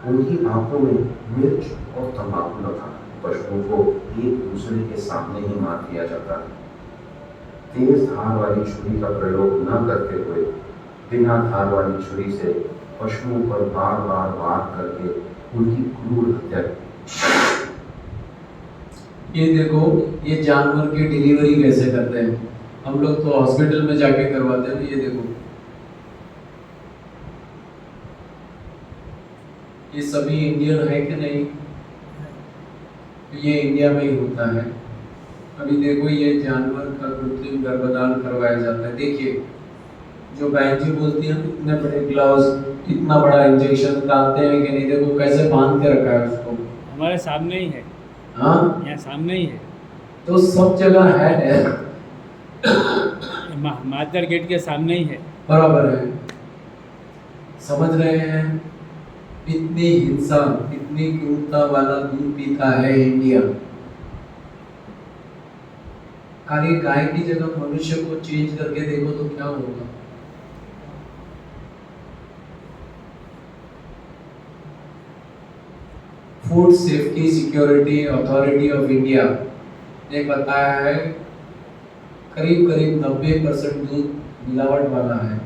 उनकी आंखों में मिर्च और तंबाकू लगा पशुओं को एक दूसरे के सामने ही मार दिया जाता है। तेज धार वाली छुरी का प्रयोग न करते हुए बिना धार वाली छुरी से पशुओं पर बार बार वार करके उनकी क्रूर हत्या। ये देखो ये जानवर की डिलीवरी कैसे करते हैं। हम लोग तो हॉस्पिटल में जाके करवाते हैं। ये देखो ये सभी इंडियन है कि नहीं? ये इंडिया में ही होता है। अभी देखो ये जानवर का कृत्रिम गर्भधान करवाया जाता है। देखिए जो बहन जी बोलती है इतने बड़े ग्लव्स, इतना बड़ा इंजेक्शन डालते हैं कि नहीं। देखो कैसे बांध के रखा है उसको। हमारे सामने ही है। हाँ यहाँ सामने ही है। तो सब जगह है। मादर गेट के सामने ही है। बराबर है। समझ रहे हैं? इतनी हिंसा, इतनी क्रूरता वाला दूध पीता है इंडिया। अरे गाय की जगह मनुष्य को चेंज करके देखो तो क्या होगा। Food safety security authority of India ने बताया है करीब करीब 90% दूध मिलावट वाला है।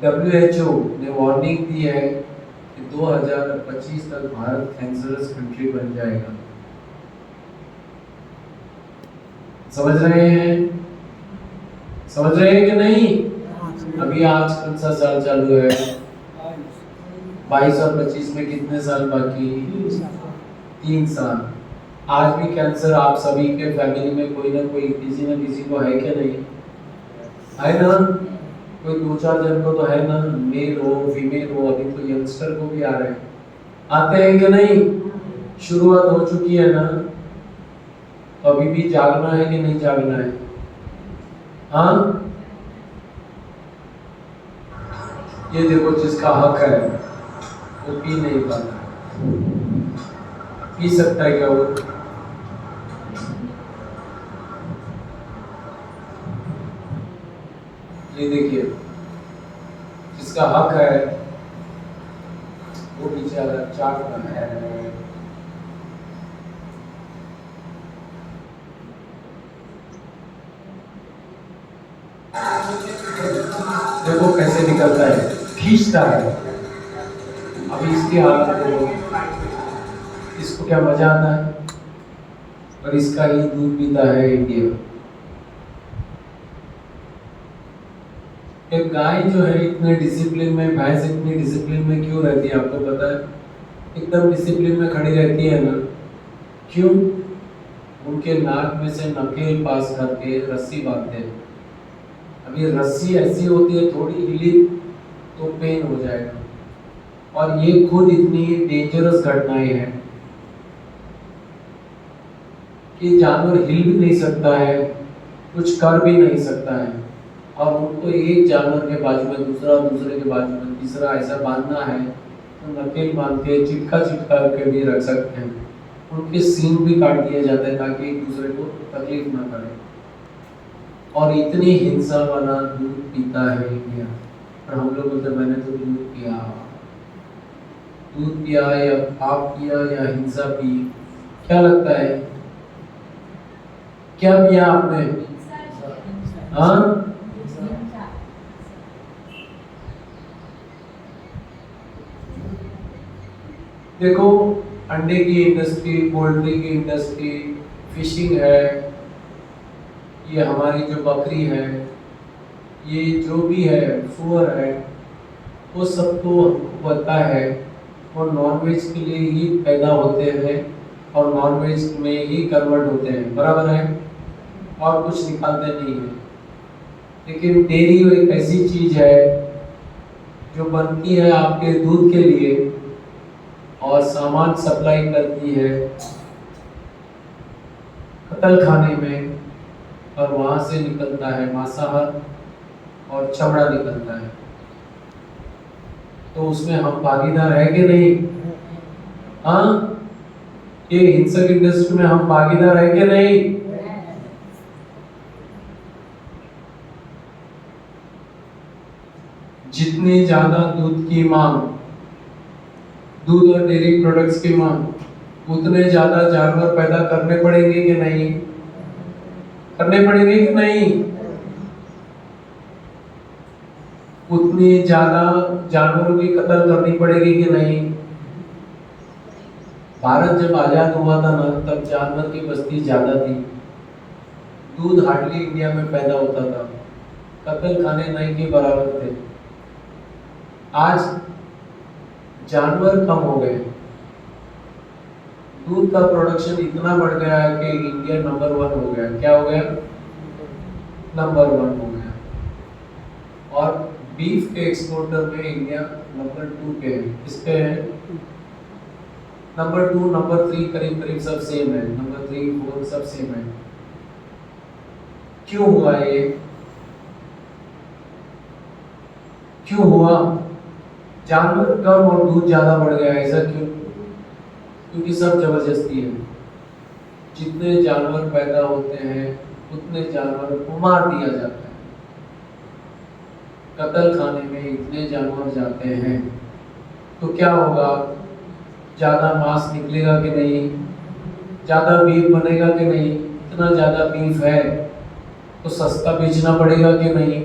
WHO ने वार्निंग दी है कि 2025 तक भारत कैंसरस कंट्री बन जाएगा। समझ रहे हैं? समझ रहे हैं कि नहीं? अभी आज कौन सा साल चालू है? 22 और 25 में कितने साल बाकी? 3 साल। आज भी कैंसर आप सभी के फैमिली में कोई ना कोई, किसी न किसी को है क्या नहीं? है ना? कोई 2-4 जन को तो है ना, मेल हो फीमेल हो। अभी तो यंगस्टर को भी आ रहे हैं। आते हैं कि नहीं? शुरुआत हो चुकी है ना? तो अभी भी जागना है कि नहीं जागना है? हाँ ये देखो जिसका हक है वो पी नहीं पाता। पी सकता है क्या वो? ये देखिए जिसका हक है वो बेचारा चाट रहा है। देखो कैसे निकलता है, खींचता है। अभी इसकी हालत देखो। इसको क्या मजा आता है? और इसका ही दूध पीता है इंडिया। एक गाय जो है इतने डिसिप्लिन में, भैंस इतनी डिसिप्लिन में क्यों रहती है आपको पता है? एकदम डिसिप्लिन में खड़ी रहती है ना, क्यों? उनके नाक में से नकेल पास करके रस्सी बांधते हैं। अब ये रस्सी ऐसी होती है, थोड़ी हिली तो पेन हो जाएगा। और ये खुद इतनी डेंजरस घटनाएं हैं कि जानवर हिल भी नहीं सकता है, कुछ कर भी नहीं सकता है, और उनको एक जानवर के बाजू में दूसरा, दूसरे के बाजू में तीसरा ऐसा बांधना है तो नकेल बांध के चिटका चिटका के भी रख सकते हैं। उनके सींग भी काट दिए जाते हैं ताकि एक दूसरे को तकलीफ ना करे। और इतनी हिंसा वाला दूध पीता है इंडिया, और हम लोग बोलते मैंने तो दूध पिया या पाप किया या हिंसा पी। क्या लगता है, क्या पिया आपने? हाँ, देखो अंडे की इंडस्ट्री, पोल्ट्री की इंडस्ट्री, फिशिंग है, ये हमारी जो बकरी है, ये जो भी है, सुअर है, वो सब तो हमको पता है वो नॉनवेज के लिए ही पैदा होते हैं और नॉनवेज में ही कन्वर्ट होते हैं, बराबर है, और कुछ निकालते नहीं है। लेकिन डेयरी एक ऐसी चीज है जो बनती है आपके दूध के लिए और सामान सप्लाई करती है कतल खाने में, और वहां से निकलता है मांसाहार और चमड़ा निकलता है। तो उसमें हम भागीदार है कि नहीं? हाँ, ये हिंसक इंडस्ट्री में हम भागीदार है कि नहीं? जितनी ज्यादा दूध की मांग, दूध और डेयरी प्रोडक्ट्स की मांग, उतने ज्यादा जानवर पैदा करने पड़ेंगे कि नहीं? करने पड़ेंगे कि नहीं? उतनी ज्यादा जानवरों की कत्ल करनी पड़ेगी कि नहीं? भारत जब आजाद हुआ था ना, तब जानवर की बस्ती ज्यादा थी, दूध हार्डली इंडिया में पैदा होता था, कत्ल खाने नहीं के बराबर थे। आज जानवर कम हो गए, दूध का प्रोडक्शन इतना बढ़ गया है कि इंडिया नंबर 1 हो गया। क्या हो गया? नंबर 1 हो गया। और बीफ के एक्सपोर्टर में इंडिया नंबर 2 पे है। किस पे है? नंबर 2, नंबर 3 करीब करीब सब सेम है, नंबर 3, 4 सब सेम है। क्यों हुआ ये? क्यों हुआ? जानवर कम और दूध ज्यादा बढ़ गया, ऐसा क्यों? क्योंकि सब जबरदस्ती है। जितने जानवर पैदा होते हैं उतने जानवर को मार दिया जाता है। कत्ल खाने में इतने जानवर जाते हैं तो क्या होगा? ज्यादा मांस निकलेगा कि नहीं? ज्यादा बीफ बनेगा कि नहीं? इतना ज्यादा बीफ है तो सस्ता बेचना पड़ेगा कि नहीं?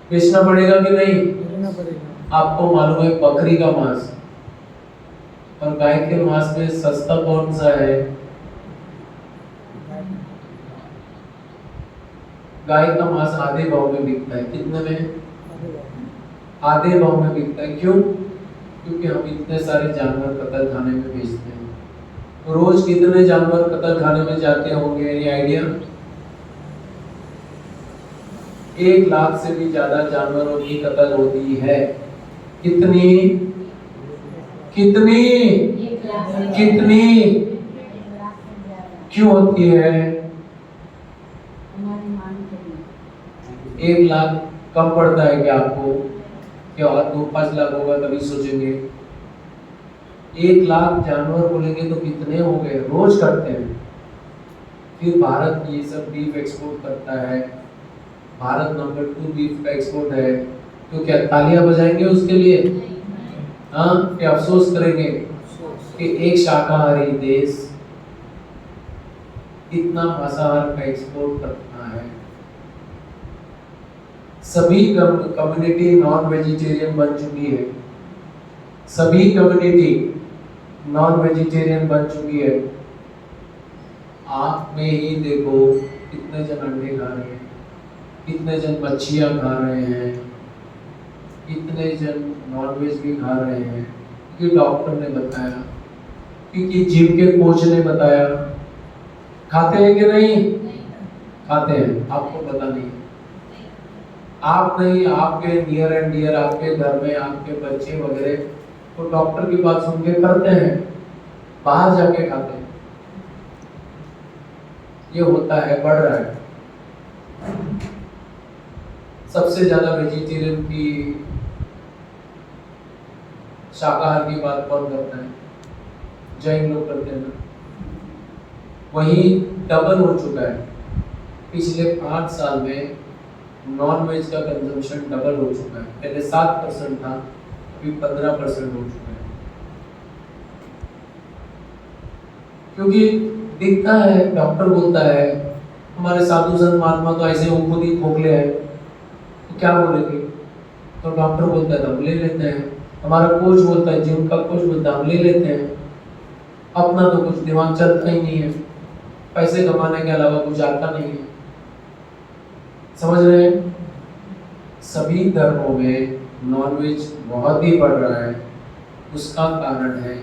बेचना पड़ेगा कि नहीं? बेचना पड़ेगा। आपको मालूम है बकरी का मांस और गाय के मांस में सस्ता कौन सा है? गाय का मांस आधे भाव में बिकता है। कितने में? आधे भाव में बिकता है। क्यों? क्योंकि हम इतने सारे जानवर कत्ल खाने में बेचते हैं। रोज कितने जानवर कत्ल खाने में जाते होंगे? ये आइडिया? 1 लाख से भी ज्यादा जानवरों की कत्ल होती है। कितनी? कितनी? कितनी? क्यों होती है? 1 लाख कम पड़ता है क्या आपको? क्या 2-5 लाख होगा तभी सोचेंगे। 1 लाख जानवर बोलेंगे तो कितने हो गए? रोज करते हैं। फिर भारत ये सब बीफ एक्सपोर्ट करता है। भारत नंबर 2 बीफ का एक्सपोर्ट है, तो क्या तालियां बजाएंगे उसके लिए? हाँ, क्या अफसोस करेंगे कि एक शाकाहारी देश इतना मांसाहार का एक्सपोर्ट करता है? सभी कम्युनिटी नॉन वेजिटेरियन बन चुकी है। सभी कम्युनिटी नॉन वेजिटेरियन बन चुकी है। आप में ही देखो कितने जन अंडे खा रहे हैं, कितने जन मच्छियाँ खा रहे हैं, कितने जन नॉनवेज भी खा रहे हैं, क्योंकि डॉक्टर ने बताया, क्योंकि जिम के कोच ने बताया। खाते हैं कि नहीं? खाते हैं, आपको पता नहीं। आप नहीं, आपके नियर एंड डियर, आपके घर में आपके बच्चे वगैरह तो डॉक्टर की बात सुन के करते हैं, बाहर जाके खाते हैं। ये होता है, बढ़ रहा है। सबसे ज्यादा वेजिटेरियन की, शाकाहार की बात कौन करता है? जैन लोग करते हैं ना। वही डबल हो चुका है पिछले 5 साल में। नॉन वेज का कंजम्पशन डबल हो चुका है। पहले 7% था, अभी 15% हो चुका है। क्योंकि दिखता है, डॉक्टर बोलता है, हमारे साधु संत महात्मा तो ऐसे खुद ही खोखले हैं, तो क्या बोलेंगे? तो डॉक्टर बोलता है तो हम ले लेते हैं। हमारा कोच बोलता है, जिम का कोच बोलता है हम ले लेते हैं। अपना तो कुछ दिमाग चलता ही नहीं है, पैसे कमाने के अलावा कुछ आता नहीं है। समझ रहे हैं? सभी धर्मों में नॉनवेज बहुत ही बढ़ रहा है। उसका कारण है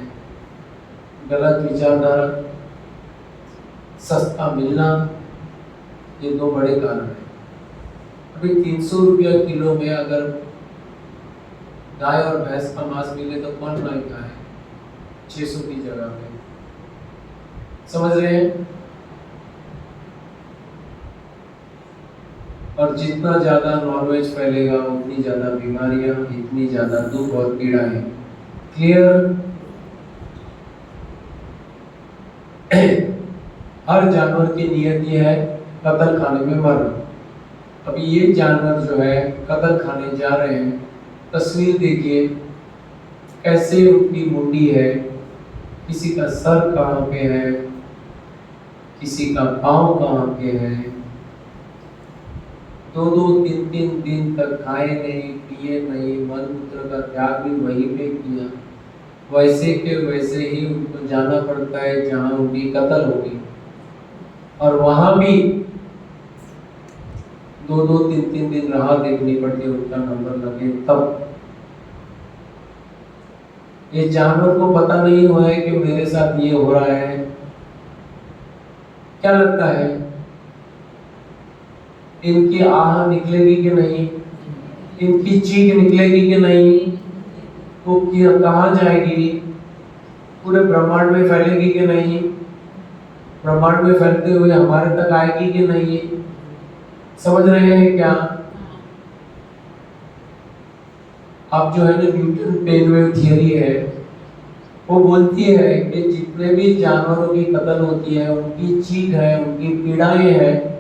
गलत विचारधारा, सस्ता मिलना, ये 2 बड़े कारण हैं। अभी 300 रुपया किलो में अगर गाय और भैंस का मांस मिले तो कौन नहीं खाए 600 की जगह पे? समझ रहे हैं? और जितना ज्यादा नॉनवेज फैलेगा उतनी ज्यादा बीमारियां, इतनी ज्यादा दुख और पीड़ाएं। क्लियर? हर जानवर की नियत ये है कत्ल खाने में मरना। अभी ये जानवर जो है कत्ल खाने जा रहे हैं। तस्वीर देखिए कैसे उनकी मुंडी है, किसी का सर कहाँ पे है, किसी का पाँव कहाँ पे है। 2-2, 3-3 दिन तक खाए नहीं, पिए नहीं, मल मूत्र का त्याग भी वहीं पे किया। वैसे के वैसे ही उनको जाना पड़ता है जहाँ उनकी कत्ल होगी, और वहां भी 2-2, 3-3 दिन राह देखनी पड़ती है उनका नंबर लगे तब। ये जानवर को पता नहीं हुआ है कि मेरे साथ ये हो रहा है। क्या लगता है इनकी आह निकलेगी कि नहीं? इनकी चीख निकलेगी कि नहीं? वो कहाँ जाएगी? पूरे ब्रह्मांड में फैलेगी कि नहीं? ब्रह्मांड में फैलते हुए हमारे तक आएगी कि नहीं? समझ रहे हैं क्या? अब जो है ना न्यूटन पेन वेव थियरी है, वो बोलती है कि जितने भी जानवरों की कत्ल होती है, उनकी चीख है, उनकी पीड़ाएं हैं,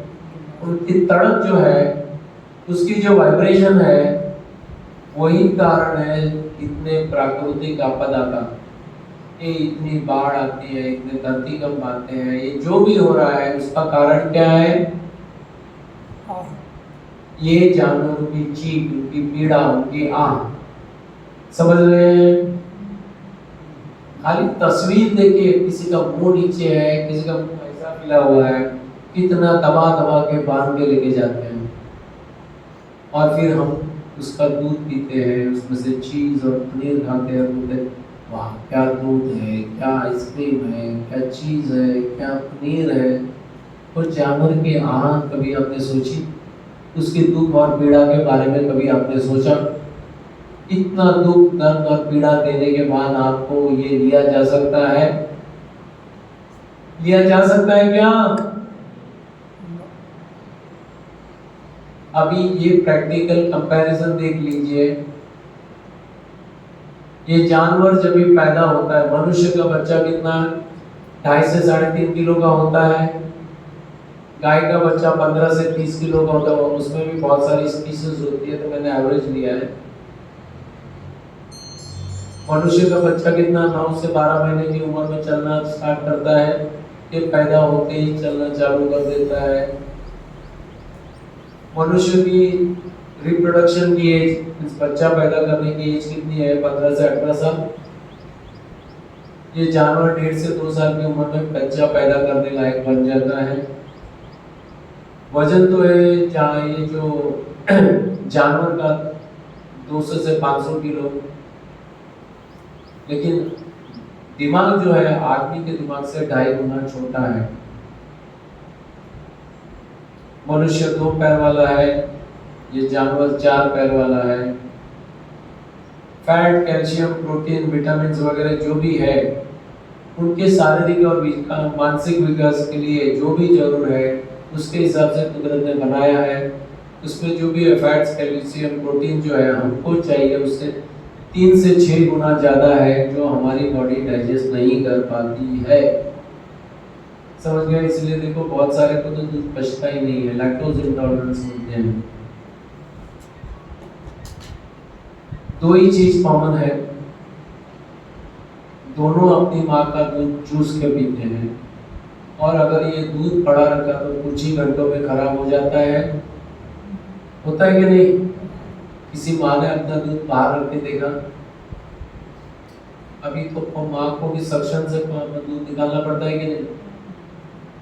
उनकी तड़प जो है, उसकी जो वाइब्रेशन है, वही कारण है इतने प्राकृतिक आपदा का। ये इतनी बाढ़ आती है, इतने धरतीकंप आते हैं, ये जो भी हो रहा है उसका कारण क्या है? ये जानवरों की चीख, उनकी पीड़ा, उनकी आह। समझ रहे हैं? खाली तस्वीर देखिए, किसी का मुंह नीचे है, किसी का मुंह ऐसा मिला हुआ है, कितना दबा दबा के बांध के लेके जाते हैं, और फिर हम उसका दूध पीते हैं, उसमें से चीज और पनीर खाते हैं, बोलते हैं वाह क्या दूध है, क्या आइसक्रीम है, क्या चीज है, क्या पनीर है। और जानवर की आह कभी आपने सोची? उसके दुख और पीड़ा के बारे में कभी आपने सोचा? इतना दुख, दर्द और पीड़ा देने के बाद आपको ये लिया जा सकता है? लिया जा सकता है क्या? अभी ये प्रैक्टिकल कंपैरिजन देख लीजिए। ये जानवर जब भी पैदा होता है, मनुष्य का बच्चा कितना 2.5 से 3.5 किलो का होता है, गाय का बच्चा 15 से 30 किलो का होता है, और उसमें भी बहुत सारी स्पीशीज होती है, तो मैंने एवरेज लिया है। मनुष्य का बच्चा कितना 9 से 12 महीने की उम्र में चलना स्टार्ट करता है, ये पैदा होते ही चलना चालू कर देता है। मनुष्य की रिप्रोडक्शन की एज, बच्चा पैदा करने की एज कितनी है? 15 से 18 साल। ये जानवर 1.5 से 2 साल की उम्र में बच्चा पैदा करने लायक बन जाता है। वजन तो है ये जो जानवर का 200 से 500 किलो, लेकिन दिमाग जो है आदमी के दिमाग से 2.5 गुना छोटा है। मनुष्य 2 पैर वाला है, ये जानवर 4 पैर वाला है। फैट, कैल्शियम, प्रोटीन, विटामिन वगैरह जो भी है उनके शारीरिक और मानसिक विकास के लिए जो भी जरूर है उसके हिसाब से कुदरत ने बनाया है। उसमें जो भी फैट्स, कैल्शियम, प्रोटीन जो है हमको चाहिए उससे 3 से 6 गुना ज़्यादा है, जो हमारी बॉडी डाइजेस्ट नहीं कर पाती है। समझ गए? इसलिए देखो बहुत सारे को तो दूध पचता ही नहीं है, लैक्टोज इंटॉलरेंस बोलते हैं। 2 ही चीज कॉमन है, दोनों अपनी माँ का दूध चूस के पीते हैं, और अगर ये दूध पड़ा रखा तो कुछ ही घंटों में खराब हो जाता है। होता है कि नहीं? किसी माँ ने अपना दूध बाहर रख के देखा? अभी तो माँ को भी सक्शन से दूध निकालना पड़ता है कि नहीं?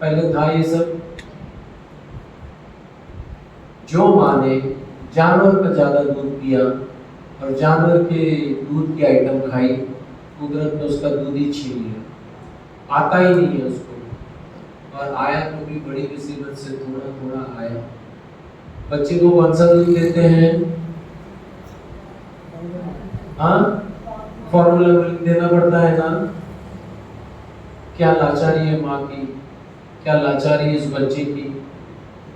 पहले था ये सब। जो माँ ने जानवर का ज्यादा दूध पिया और जानवर के दूध की आइटम खाई, कुदरत ने उसका दूध ही छीन लिया। आता ही नहीं है उसको, और आया तो भी बड़ी मुसीबत से थोड़ा थोड़ा आया। बच्चे को कौन सा दूध देते हैं? हाँ, फॉर्मूला मिल्क देना पड़ता है ना। क्या लाचारी है माँ की, क्या लाचारी है इस बच्चे की।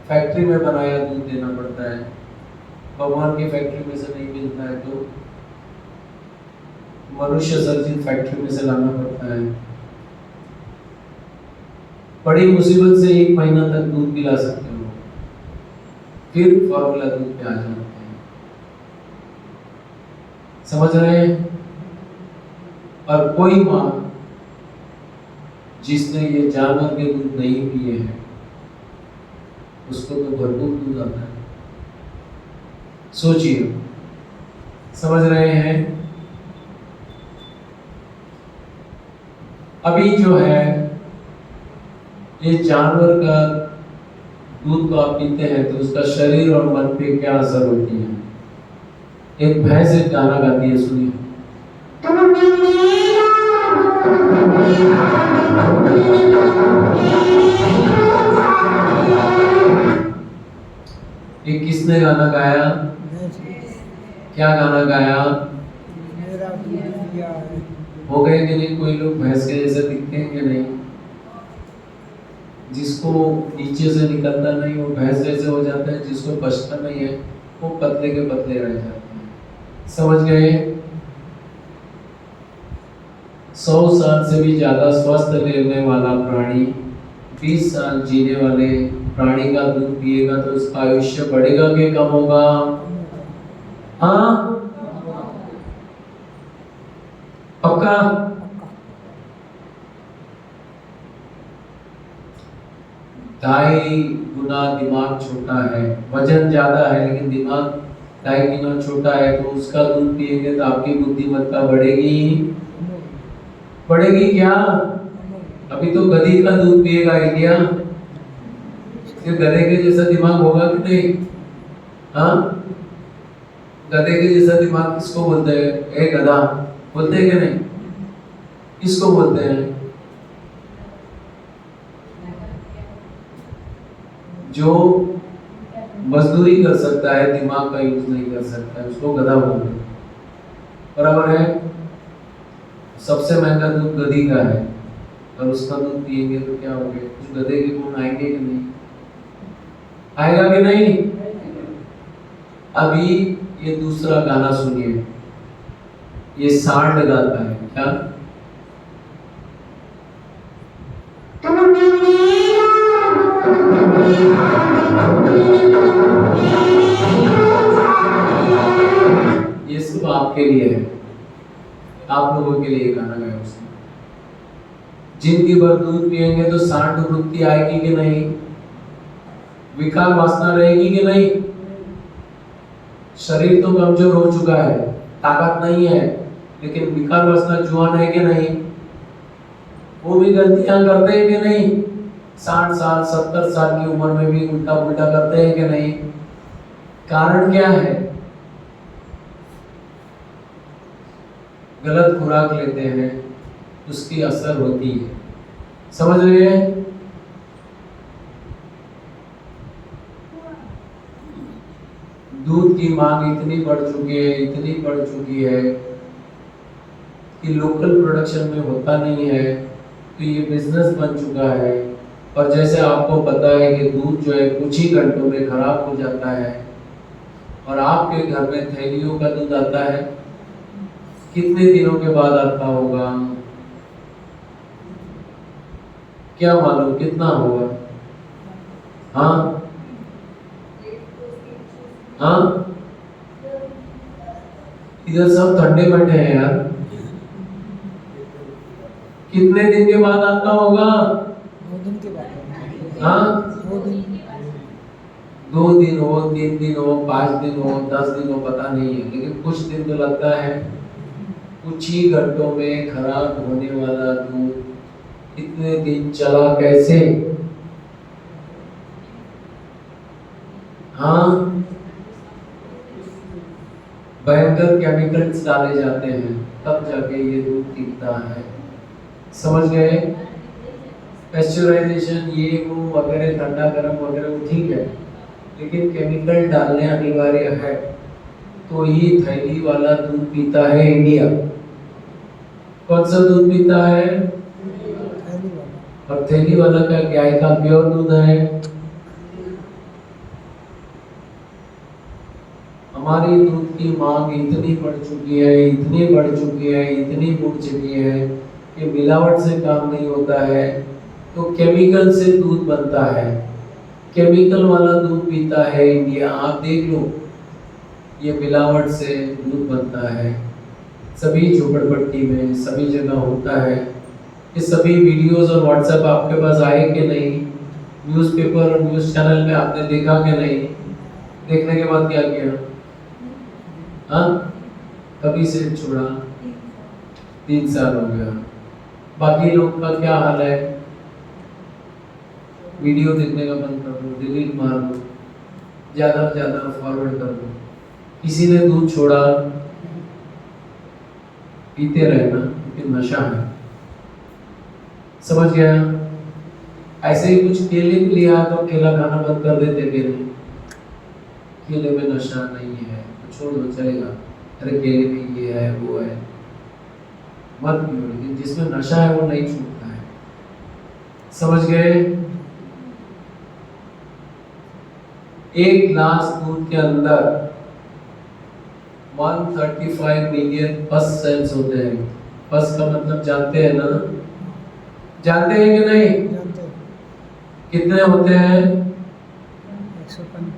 फैक्ट्री में बनाया दूध देना पड़ता है, भगवान की फैक्ट्री में से नहीं मिलता है तो मनुष्य सर्जित फैक्ट्री में से लाना पड़ता है। बड़ी मुसीबत से 1 महीना तक दूध पिला सकते हो, फिर फॉर्मूला दूध पे आ जाते हैं। समझ रहे हैं? और कोई माँ जिसने ये जानवर के दूध नहीं पिए हैं उसको तो भरपूर दूध आता है। सोचिए, समझ रहे हैं? अभी जो है ये जानवर का दूध को आप पीते हैं तो उसका शरीर और मन पे क्या असर होती है। एक भैंस एक गाना गाती है, सुनिए। ये किसने गाना गाया? क्या गाना गाया? मेरा दूध दिया है। हो गए कि नहीं? कोई लोग भैंस के जैसे दिखते हैं कि नहीं? जिसको नीचे से निकलता नहीं वो भैंस जैसे हो जाता है, जिसको बचता नहीं है वो पतले के पतले रह जाते हैं। समझ गए? 100 साल से भी ज्यादा स्वस्थ रहने वाला प्राणी 20 साल जीने वाले प्राणी का दूध पिएगा तो उसका आयुष्य बढ़ेगा कि कम होगा? हाँ, पक्का? ढाई गुना दिमाग छोटा है, वजन ज्यादा है लेकिन दिमाग 2.5 गुना छोटा है, तो उसका दूध पिएंगे तो आपकी बुद्धिमत्ता बढ़ेगी? बढ़ेगी क्या? अभी तो गधी का दूध पिएगा इंडिया, फिर गधे के जैसा दिमाग होगा कि नहीं? हाँ, गधे के जैसा दिमाग किसको बोलते हैं? ए गधा बोलते हैं कि नहीं? किसको बोलते हैं? जो मजदूरी कर सकता है, दिमाग का यूज नहीं कर सकता है, उसको गधा बोलते हैं। बराबर है? सबसे महंगा दूध गधी का है, और उसका दूध पिएंगे तो क्या हो गया? कुछ गधे के गुण आएंगे कि नहीं? आएगा कि नहीं? अभी ये दूसरा गाना सुनिए, ये सांड गाता है। क्या? ये सिर्फ आपके लिए है, आप लोगों के लिए गाना गाया उसने। जिंदगी भर दूध पिएंगे तो सांड वृत्ति आएगी कि नहीं? विकार वासना रहेगी कि नहीं? शरीर तो कमजोर हो चुका है, ताकत नहीं है, लेकिन विकार वासना जुआन है कि नहीं? वो भी गलतियां करते हैं कि नहीं? 60 साल 70 साल की उम्र में भी उल्टा पुल्टा करते हैं कि नहीं? कारण क्या है? गलत खुराक लेते हैं, उसकी असर होती है। समझ रहे हैं? दूध की मांग इतनी बढ़ चुकी है, इतनी बढ़ चुकी है कि लोकल प्रोडक्शन में होता नहीं है, तो ये बिजनेस बन चुका है। और जैसे आपको पता है कि दूध जो है कुछ ही घंटों में खराब हो जाता है, और आपके घर में थैलियों का दूध आता है, कितने दिनों के बाद आता होगा? क्या मालूम कितना होगा? हाँ हाँ, इधर सब ठंडे बैठे हैं यार। कितने दिन के बाद आता होगा? 2 दिन के बाद। हाँ, 2 दिन। 2 दिन हो, 3 दिन हो, 5 दिन हो, 10 दिन हो, पता नहीं है, लेकिन कुछ दिन तो लगता है। कुछ ही घंटों में खराब होने वाला दूध इतने दिन चला कैसे? हाँ, भयंकर केमिकल्स डाले जाते हैं, तब जाके ये दूध टिकता है। समझ गए? पेस्चराइजेशन ये वो वगैरह, ठंडा गर्म वगैरह वो ठीक है, लेकिन केमिकल डालने अनिवार्य है। तो ये थैली वाला दूध पीता है इंडिया। कौन सा दूध पीता है? थैली वाला। और थैली वाला का गाय का प्योर दूध है। हमारी दूध की मांग इतनी बढ़ चुकी है, इतनी बढ़ चुकी है, इतनी बढ़ चुकी है कि मिलावट से काम नहीं होता है, तो केमिकल से दूध बनता है। केमिकल वाला दूध पीता है इंडिया। आप देख लो, ये मिलावट से दूध बनता है। सभी झोपड़पट्टी में सभी जगह होता है। ये सभी वीडियोस और व्हाट्सएप आपके पास आए कि नहीं? न्यूज़पेपर और न्यूज़ चैनल में आपने देखा कि नहीं? देखने के बाद क्या किया? हाँ, कभी से छोड़ा? 3 साल हो गया। बाकी लोग का क्या हाल है? वीडियो देखने का बंद कर दो, डिलीट मार दो, ज़्यादा से ज़्यादा फॉरवर्ड कर दो। किसी ने दूध छोड़ा, पीते रहे ना, क्योंकि नशा है। समझ गया? ऐसे ही कुछ केले भी लिया तो केला खाना बंद कर देते कि नहीं? केले में नशा नहीं है तो छोड़ दो, चलेगा। अरे केले में ये है वो है, मत पियो, लेकिन जिसमें नशा है वो नहीं छूटता है। समझ गए? 1 ग्लास दूध के अंदर 135 मिलियन पस सेल्स होते हैं। पस का मतलब जानते हैं ना? जानते हैं कि नहीं? जानते हैं। कितने होते हैं? 135।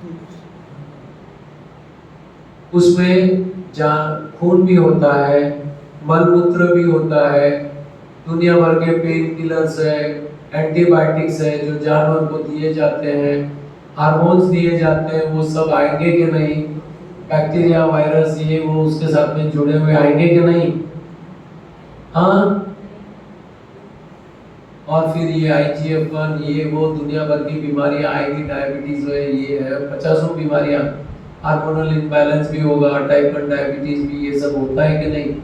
उसमें खून भी होता है, मलमूत्र भी होता है, दुनिया भर के पेन किलर्स है, एंटीबायोटिक्स है जो जानवर को दिए जाते हैं, हार्मोन्स दिए जाते हैं, वो सब आएंगे कि नहीं? बैक्टीरिया वायरस ये वो उसके साथ में जुड़े हुए आएंगे कि नहीं? हाँ। और फिर ये IGF-1 ये वो दुनिया भर की बीमारियां आएगी, डायबिटीज है, ये है, 50 बीमारियां, हार्मोनल इम्बैलेंस भी होगा, टाइप 1 डायबिटीज भी, ये सब होता है कि नहीं?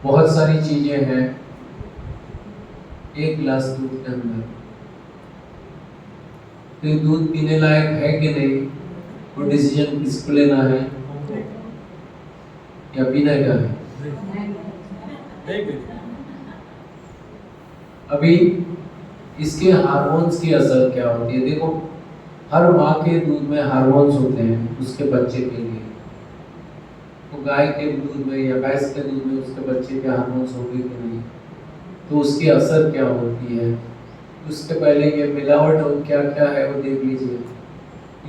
बहुत सारी चीजें हैं 1 गिलास दूध के अंदर। तो ये दूध पीने लायक है कि नहीं? वो डिसीजन किसको लेना है? या पीने का है? अभी इसके हार्मोन्स की असर क्या होती है? देखो, हर माँ के दूध में हार्मोन्स होते हैं उसके बच्चे के लिए। तो गाय के दूध में या भैंस के दूध में उसके बच्चे के हार्मोन्स होंगे कि नहीं? तो उसकी असर क्या होती है? उसके पहले ये मिलावट और क्या क्या है वो देख लीजिए।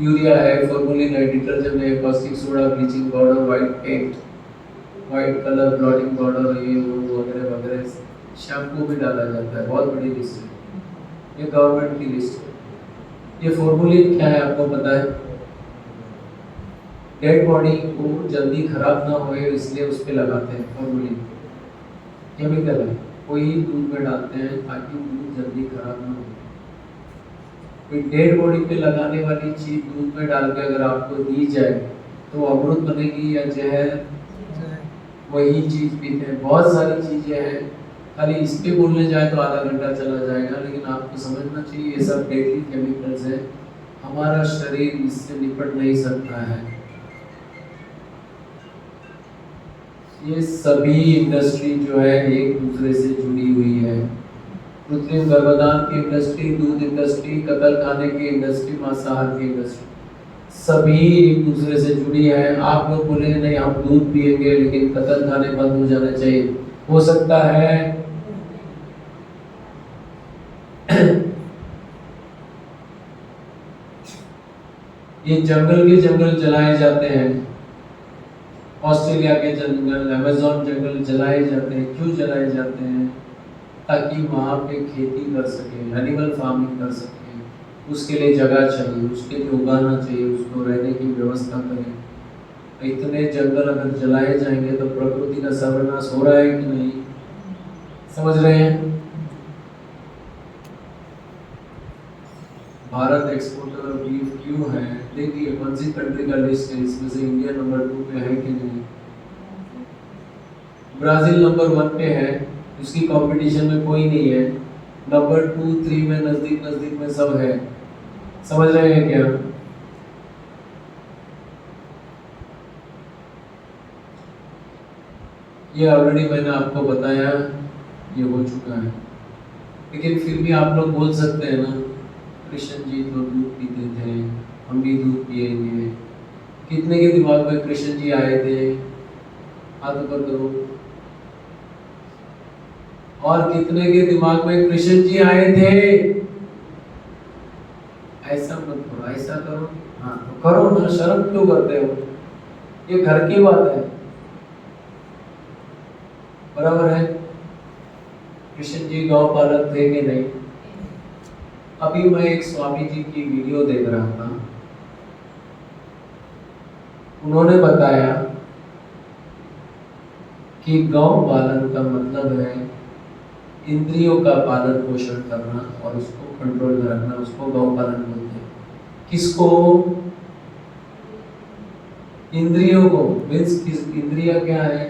यूरिया है, फॉर्मूलिन है, डिटर्जेंट है, caustic soda, bleaching powder, white paint, white colour, blotting powder, ये वो वगैरह वगैरह, शैम्पू भी डाला जाता है। बहुत बड़ी लिस्ट है, ये गवर्नमेंट की लिस्ट है। ये फॉर्मूलिन क्या है आपको पता है? डेड बॉडी को जल्दी खराब ना होए इसलिए उस पे लगाते हैं फॉर्मूलिन। केमिकल है, वही दूध में डालते हैं ताकि दूध जल्दी खराब ना हो। कोई डेड बॉडी पे लगाने वाली चीज दूध में डाल के अगर आपको दी जाए तो अमृत बनेगी या जहर, वही चीज पीते हैं। बहुत सारी चीजें हैं, खाली इस पे बोलने जाए तो आधा घंटा चला जाएगा, लेकिन आपको समझना चाहिए ये सब डेडली केमिकल्स है, हमारा शरीर इससे निपट नहीं सकता है। ये सभी इंडस्ट्री जो है एक दूसरे से जुड़ी हुई है। कृत्रिम गर्भधान की इंडस्ट्री, दूध इंडस्ट्री, कतल खाने की इंडस्ट्री, मांसाहार की इंडस्ट्री, सभी एक दूसरे से जुड़ी है। आप लोग बोले नहीं हम दूध पिएंगे लेकिन कतल खाने बंद हो जाना चाहिए, हो सकता है? ये जंगल के जंगल जलाए जाते हैं, ऑस्ट्रेलिया के जंगल, अमेज़न जंगल जलाए जाते हैं। क्यों जलाए जाते हैं? ताकि वहाँ पे खेती कर सके, एनिमल फार्मिंग कर सके, उसके लिए जगह चाहिए, उसके लिए उगाना चाहिए, उसको रहने की व्यवस्था करें। इतने जंगल अगर जलाए जाएंगे तो प्रकृति का सर्वनाश हो रहा है कि नहीं? समझ रहे हैं? भारत एक्सपोर्टर ऑफ बीफ क्यों है? देखिए कौन सी कंट्री का लिस्ट है, इसमें से इंडिया नंबर 2 पे है कि नहीं? ब्राजील नंबर 1 पे है, उसकी कंपटीशन में कोई नहीं है। नंबर 2, 3 में नजदीक नजदीक में सब है। समझ रहे हैं क्या? ये ऑलरेडी मैंने आपको बताया, ये हो चुका है, लेकिन फिर भी आप लोग बोल सकते हैं ना, कृष्ण जी तो दूध पीते थे, हम भी दूध पिएंगे। कितने के दिमाग में कृष्ण जी आए थे? हाथ ऊपर करो। और कितने के दिमाग में कृष्ण जी आए थे? ऐसा मत करो, ऐसा करो। हाँ तो करो ना, शर्म क्यों करते हो? ये घर की बात है, बराबर है? कृष्ण जी गौ पालक थे कि नहीं? अभी मैं एक स्वामी जी की वीडियो देख रहा था, उन्होंने बताया कि गौ पालन का मतलब है इंद्रियों का पालन पोषण करना और उसको कंट्रोल में रखना, उसको गौ पालन बोलते हैं। किसको? इंद्रियों को। मीन्स किस इंद्रिया क्या है?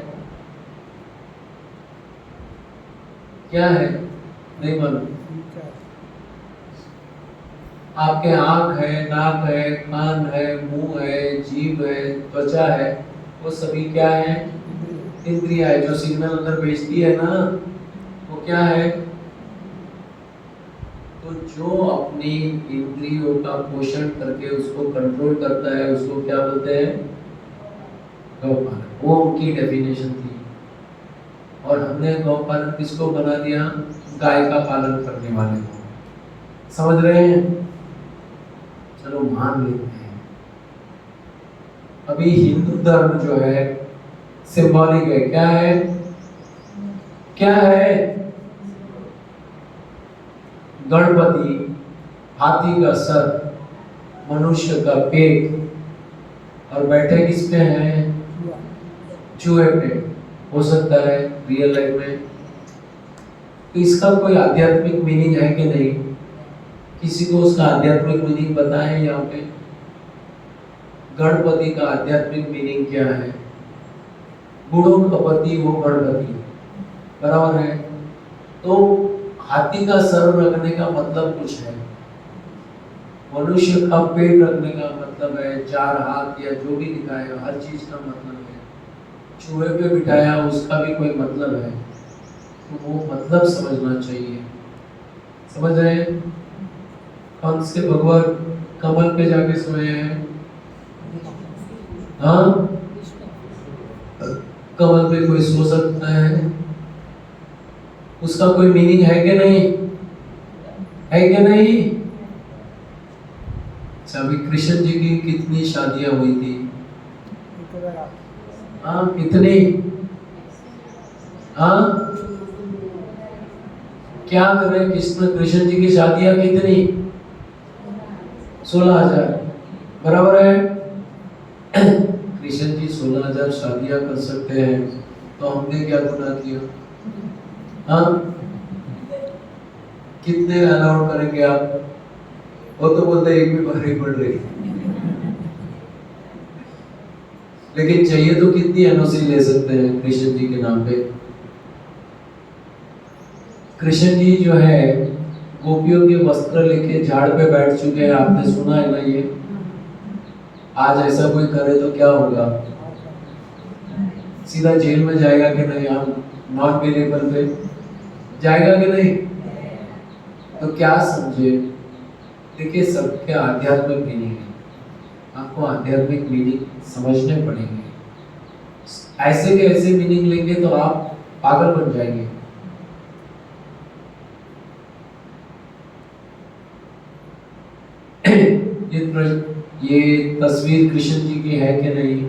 क्या है? नहीं मालूम? आपके आँख है, नाक है, कान है, मुंह है, जीभ है, त्वचा है, वो सभी क्या है? इंद्रिया है। जो सिग्नल अंदर भेजती है ना, वो क्या है? तो जो अपनी इंद्रियों का पोषण करके उसको कंट्रोल करता है, उसको क्या बोलते हैं? गौपालन। वो उनकी डेफिनेशन थी। और हमने गौपालन किसको बना दिया? गाय का पालन करने वाले को। समझ रहे हैं? चलो मान लेते हैं। अभी हिंदू धर्म जो है सिंबॉलिक है। क्या है? क्या है? गणपति, हाथी का सर, मनुष्य का पेट, और बैठे किस पे हैं? चूहे पे। हो सकता है रियल लाइफ में। तो इसका कोई आध्यात्मिक मीनिंग है कि नहीं? किसी को उसका आध्यात्मिक मीनिंग पता है? यहाँ पे गणपति का आध्यात्मिक मीनिंग क्या है? गुणों का पति वो गणपति, बराबर है? तो हाथी का सर रखने का मतलब कुछ है, मनुष्य का पेट रखने का मतलब है, 4 हाथ या जो भी दिखाएगा हर चीज का मतलब है। चूहे पे बिठाया उसका भी कोई मतलब है, तो वो मतलब समझना चाहिए। समझ रहे हैं? कौन से भगवान कमल पे जाके सोए हैं? हाँ, कमल पे कोई सो सकता है? उसका कोई मीनिंग है कि नहीं? है कि नहीं? अभी कृष्ण जी की कितनी शादियां हुई थी? हाँ, कितनी? हाँ, क्या करें? कृष्ण जी की शादियां कितनी? 16,000, बराबर है? कृष्ण जी 16,000 शादियां कर सकते हैं, तो हमने क्या गुनाह किया? हाँ, कितने अलाउड करेंगे आप? वो तो बोलते एक भी भारी पड़ रही, लेकिन चाहिए तो कितनी एनओसी ले सकते हैं कृष्ण जी के नाम पे। कृष्ण जी जो है गोपियों के वस्त्र लेके झाड़ पे बैठ चुके हैं, आपने सुना है ना ये। आज ऐसा कोई करे तो क्या होगा? सीधा जेल में जाएगा कि नहीं? हम नॉन बिलीवर पे जाएगा कि नहीं? तो क्या समझे? देखिए, सबके आध्यात्मिक मीनिंग है, आपको आध्यात्मिक मीनिंग समझने पड़ेंगे। ऐसे के ऐसे मीनिंग लेंगे तो आप पागल बन जाएंगे। ये तस्वीर कृष्ण जी की है कि नहीं?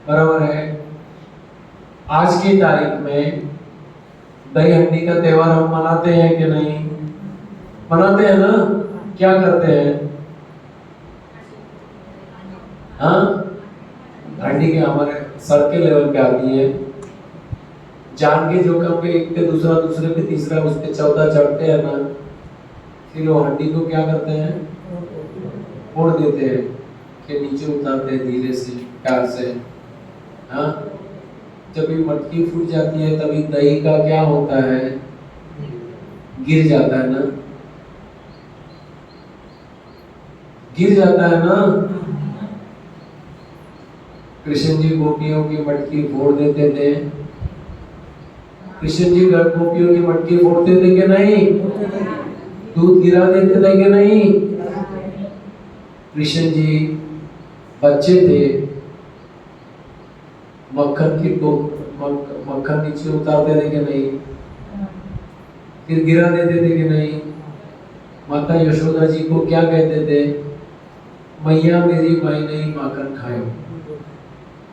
बराबर है। आज की तारीख में दही हंडी का त्योहार हम मनाते हैं कि नहीं? मनाते हैं ना? क्या करते हैं? हाँ, हंडी के हमारे सर के लेवल पे आती है, जान के जोखिम पे एक पे दूसरा, दूसरे पे तीसरा, उस पे चौथा चढ़ते हैं ना, फिर वो हंडी को क्या करते हैं? फोड़ देते हैं कि नीचे उतारते हैं धीरे से, प्यार से। हाँ, जब ये मटकी फूट जाती है तभी दही का क्या होता है? गिर जाता है ना, गिर जाता है ना। कृष्ण जी गोपियों की मटकी फोड़ देते थे। कृष्ण जी गोपियों की मटकी फोड़ते थे कि नहीं? दूध गिरा देते थे कि नहीं? कृष्ण जी बच्चे थे, मक्खन की मक्खन नीचे उतारते थे कि नहीं? फिर गिरा देते थे कि नहीं? माता यशोदा जी को क्या कहते थे? मैया मेरी मैंने ही माखन खाया,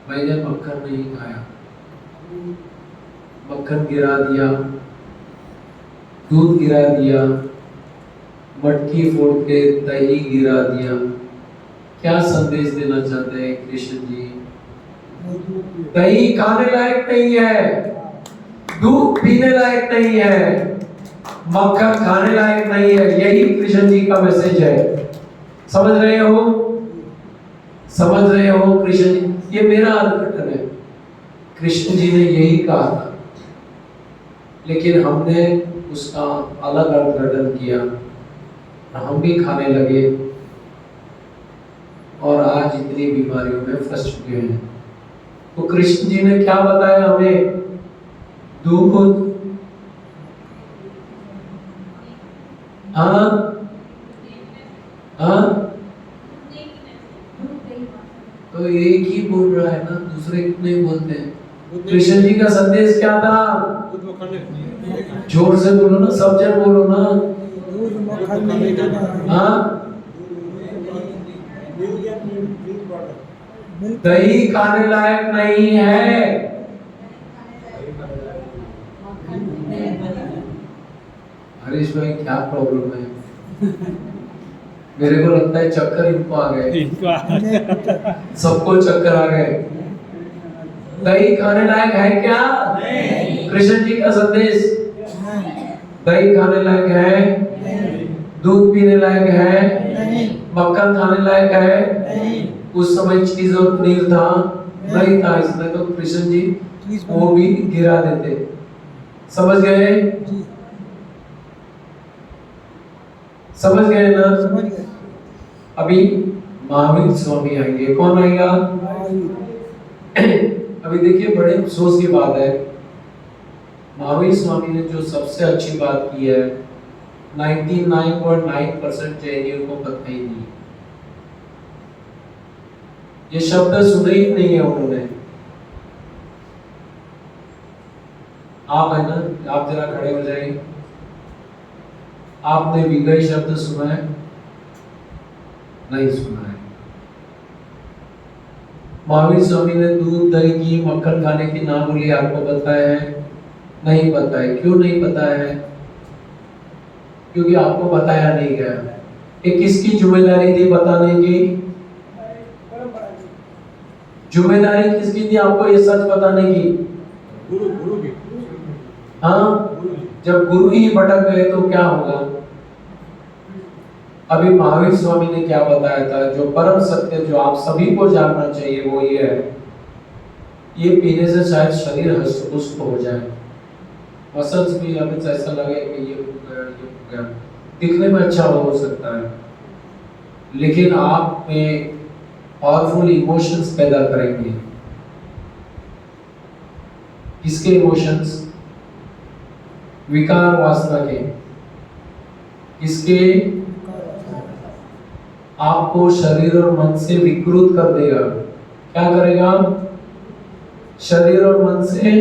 मैंने मक्खन नहीं खाया। मक्खन गिरा दिया, दूध गिरा दिया, मटकी फोड़ के दही गिरा दिया। क्या संदेश देना चाहते हैं कृष्ण जी? दही खाने लायक नहीं है, दूध पीने लायक नहीं है, मक्खन खाने लायक नहीं है। यही कृष्ण जी का मैसेज है। समझ रहे हो? समझ रहे हो? कृष्ण जी, ये मेरा अर्थघटन है, कृष्ण जी ने यही कहा था, लेकिन हमने उसका अलग अर्थघटन किया, हम भी खाने लगे और आज इतनी बीमारियों में फंस चुके हैं। तो कृष्ण जी ने क्या बताया हमें? दूध, हाँ हाँ, तो एक ही बोल रहा है ना, दूसरे कितने बोलते हैं। कृष्ण जी का संदेश क्या था? जोर से बोलो ना, सब जन बोलो ना। हाँ, दही खाने लायक नहीं है। हरीश भाई, क्या प्रॉब्लम है? मेरे को लगता है चक्कर इनको आ गए, सबको चक्कर आ गए। दही खाने लायक है क्या? नहीं। कृष्ण जी का संदेश दही खाने लायक है? दूध पीने लायक है? मक्खन खाने लायक है? उस समय चीज और पनीर था? नहीं था, इसलिए तो कृष्ण जी वो भी गिरा देते। समझ गए? समझ गए ना? समझ गए। अभी महावीर स्वामी आएंगे। कौन आएगा? अभी देखिए, बड़े अफसोस की बात है, महावीर स्वामी ने जो सबसे अच्छी बात की है 99.9% जैनियों को पता ही नहीं। ये शब्द सुने ही नहीं है उन्होंने। आप है ना, आप जरा खड़े हो जाइए। आपने विगई शब्द सुना है? नहीं सुना है। महावीर स्वामी ने दूध, दही, घी, मक्खन खाने की ना बोली, आपको पता है? नहीं पता है। क्यों नहीं पता है? क्योंकि आपको बताया नहीं गया। ये किसकी जिम्मेदारी थी बताने की? जिम्मेदारी किसकी थी आपको ये सच बताने की? हाँ, जब गुरु ही भटक गए तो क्या होगा? अभी महावीर स्वामी ने क्या बताया था, जो परम सत्य जो आप सभी को जानना चाहिए वो ये है, ये पीने से शायद शरीर हष्ट-पुष्ट हो जाए, मसल्स भी हमें ऐसा लगे कि ये रुक गया, ये रुक गया, दिखने में अच्छा हो सकता है, लेकिन आप में पावरफुल इमोशंस पैदा करेंगे। किसके इमोशंस? विकार वासना के। किसके? आपको शरीर और मन से विकृत कर देगा। क्या करेगा? शरीर और मन से,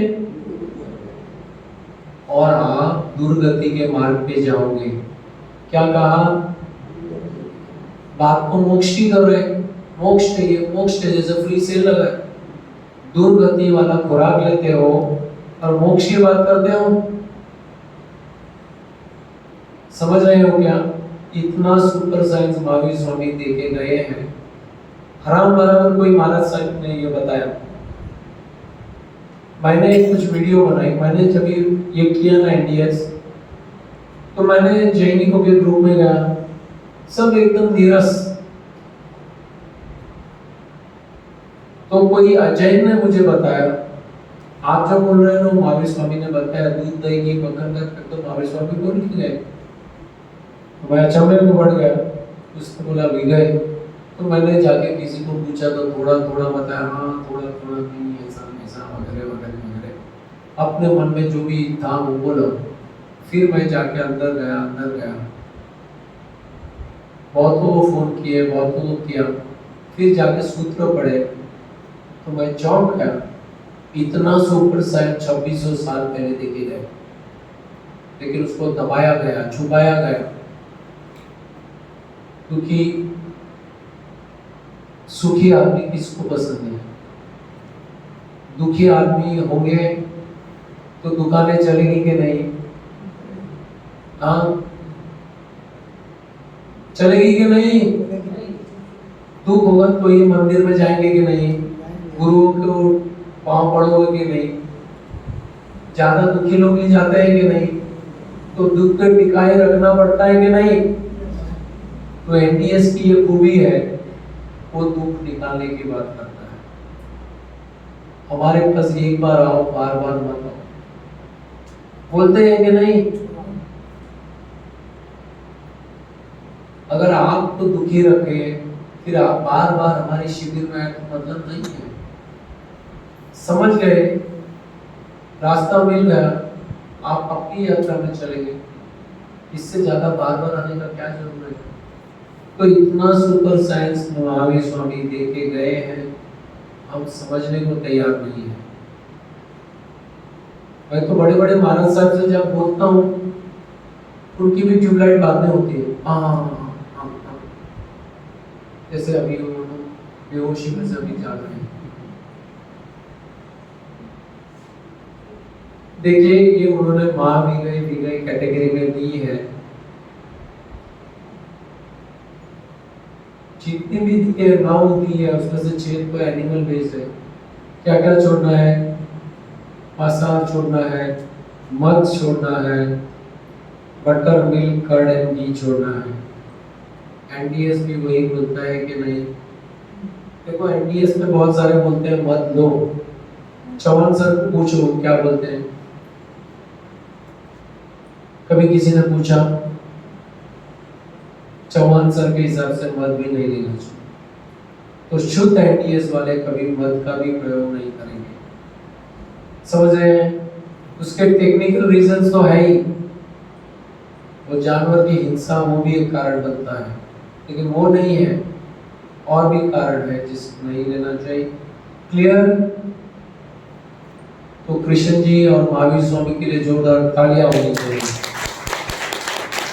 और आप दुर्गति के मार्ग पे जाओगे। क्या कहा? बात को मोक्ष की कर रहे, मोक्ष चाहिए, मोक्ष चाहिए, जैसे फ्री सेल लगा है, दुर्गति वाला खुराक लेते हो और मोक्ष की बात करते हो। समझ रहे हो क्या? इतना सुपर साइंस महावीर स्वामी देके गए हैं, हराम बराबर कोई महाराज साहब ने ये बताया। मैंने कुछ वीडियो बनाई, मैंने जब ये किया ना एनडीएस, तो मैंने जैनिकों के ग्रुप में गया, सब एकदम नीरस। तो कोई अजैन ने मुझे बताया, आप जो बोल रहे हो महावीर स्वामी ने बताया, दूध दही की मक्खन का, तो महावीर स्वामी बोल के गए। तो मैं अचंभे में बढ़ गया, उसने बोला भी गए। तो मैंने जाके किसी को पूछा तो थोड़ा थोड़ा बताया, हाँ थोड़ा थोड़ा, नहीं ऐसा ऐसा वगैरह वगैरह वगैरह, अपने मन में जो भी था वो बोला। फिर मैं जाके अंदर गया, बहुतों को फोन किए, बहुतों को किया, फिर जाके सूत्र पढ़े तो मैं चौंक गया। इतना सुपर साइंस 2600 साल पहले देखे गए, लेकिन उसको दबाया गया, छुपाया गया, क्योंकि सुखी आदमी किसको पसंद है? दुखी आदमी होंगे तो दुकानें चलेगी कि नहीं? हाँ, चलेगी कि नहीं? दुख होगा तो ये मंदिर में जाएंगे कि नहीं? गुरुओं को पांव पड़ोगे कि नहीं? ज्यादा दुखी लोग ही जाते हैं कि नहीं? तो दुख के टिकाए रखना पड़ता है कि नहीं? तो एनडीएस की ये खूबी है, वो दुख निकालने की बात करता है। हमारे पास एक बार आओ, बार बार मत आओ, बोलते हैं कि नहीं? अगर आपको दुखी रखे फिर आप बार बार हमारे शिविर में आए तो मतलब नहीं है। समझ गए, रास्ता मिल गया, आप अपनी यात्रा में चलेंगे, इससे ज्यादा बार बार आने का क्या जरूरत है? तो इतना सुपर साइंस महावीर स्वामी देके गए हैं, हम समझने को तैयार नहीं है। मैं तो बड़े बड़े महाराज साहब से जब बोलता हूँ, उनकी भी ट्यूबलाइट बातें होती है, हाँ, जैसे अभी बेहोशी में से अभी जा रहे हैं। देखिए, ये उन्होंने माँ भी गई कैटेगरी में दी है। जितनी भी दी है, 9 दी है, उसमें से 6 को एनिमल बेस्ड है। क्या क्या छोड़ना है? मांसाहार छोड़ना है, मध छोड़ना है, बटर, मिल्क, कर्ड एंड घी छोड़ना है। एनडीएस भी वही बोलता है कि नहीं? देखो, एनडीएस में बहुत सारे बोलते हैं मत लो। चौहान सर को पूछो क्या बोलते हैं, कभी किसी ने पूछा? चौहान सर के हिसाब से मद भी नहीं लेना चाहिए। तो शुद्ध एनडीएस वाले कभी मद का भी प्रयोग नहीं करेंगे। समझ रहे हैं? उसके टेक्निकल रीजंस तो है ही, वो जानवर की हिंसा वो भी एक कारण बनता है, लेकिन वो नहीं है, और भी कारण है जिस नहीं लेना चाहिए। क्लियर? तो कृष्ण जी और महावीर स्वामी के लिए जोरदार तालियां होनी चाहिए,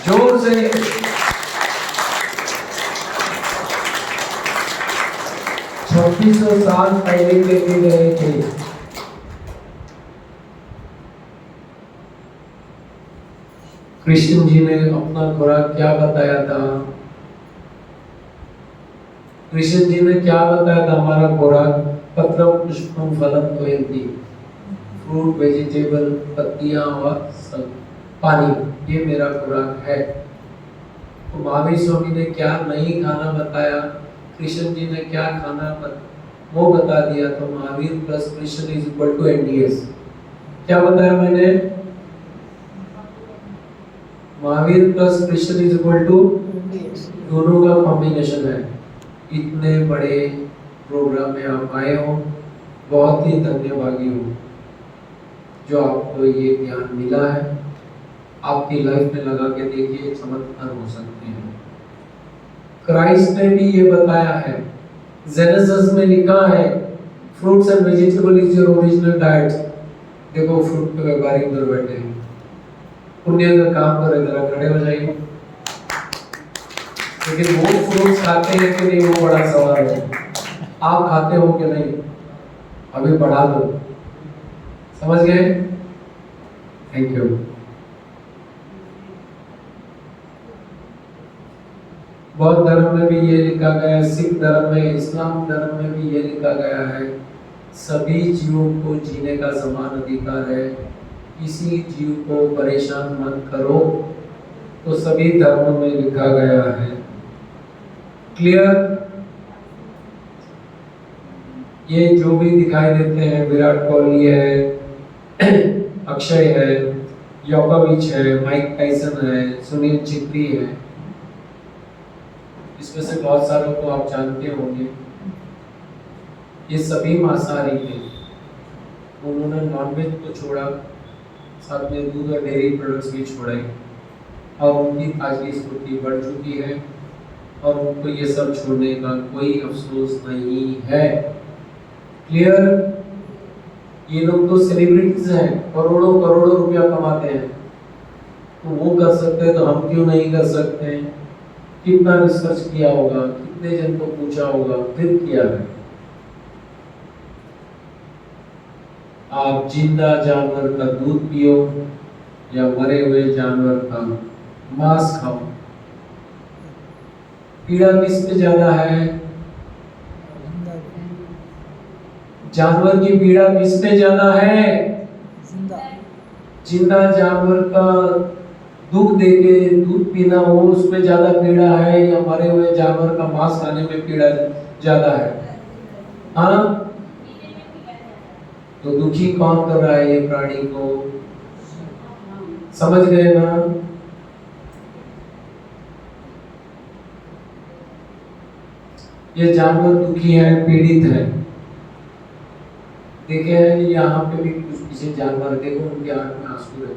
जोर से। छब्बीस सौ साल पहले लेके गए थे। कृष्ण जी ने अपना खुराक क्या बताया था? कृष्ण जी ने क्या बताया था? हमारा खुराक पत्रम पुष्पम फलम तोयन्ति, फ्रूट, वेजिटेबल, पत्तियां और सब पानी, ये मेरा खुराक है। तो महावीर स्वामी ने क्या नहीं खाना बताया, कृष्ण जी ने क्या खाना वो बता दिया। तो Mahavir plus Krishna is equal to NDS। क्या बताया मैंने? Mahavir plus Krishna is equal to, दोनों का कॉम्बिनेशन है। इतने बड़े प्रोग्राम में आप आए हो, बहुत ही धन्यवादी हो जो आपको ये ज्ञान मिला है। आपकी लाइफ में लगा के देखिए, चमत्कार हो सकते हैं। क्राइस्ट ने भी ये बताया है, जेनेसिस में लिखा है fruits and vegetable is your original diet. देखो फ्रूट के व्यापारी उधर बैठे हैं, पुण्य का काम करे, जरा खड़े हो जाइए। लेकिन वो फ्रूट्स खाते हैं कि नहीं, वो बड़ा सवाल है। आप खाते हो कि नहीं, अभी बढ़ा दो। समझ गए? Thank you. बौद्ध धर्म में भी ये लिखा गया है, सिख धर्म में, इस्लाम धर्म में भी ये लिखा गया है, सभी जीवों को जीने का समान अधिकार है, किसी जीव को परेशान मत करो। तो सभी धर्मों में लिखा गया है। क्लियर? ये जो भी दिखाई देते हैं, विराट कोहली है, अक्षय है, योकोविच है, माइक टाइसन है, सुनील छित्री है, इसमें से बहुत सारों को आप जानते होंगे। ये सभी मांसाहारी थे। उन्होंने नॉनवेज को छोड़ा, साथ में दूध और डेयरी प्रोडक्ट्स भी छोड़े, और उनकी ताजगी स्फूर्ति बढ़ चुकी है और उनको ये सब छोड़ने का कोई अफसोस नहीं है। क्लियर? ये लोग तो सेलिब्रिटीज हैं, करोड़ों करोड़ों रुपया कमाते हैं, तो वो कर सकते हैं तो हम क्यों नहीं कर सकते हैं? कितना रिसर्च किया होगा, कितने जन को पूछा होगा, फिर किया है। आप जिंदा जानवर का दूध पियो या मरे हुए जानवर का मांस खाओ, पीड़ा किस पे ज्यादा है? जानवर की पीड़ा किस पे ज्यादा है? जिंदा जानवर का दुख देके दूध पीना, वो उसमें ज्यादा पीड़ा है, या मरे हुए जानवर का मांस खाने में पीड़ा ज्यादा है? हाँ, तो दुखी कौन कर रहा है ये प्राणी को? समझ गए ना? ये जानवर दुखी है, पीड़ित है। देखे यहाँ पे भी कुछ किसी जानवर, देखो उनके आंख में आंसू है।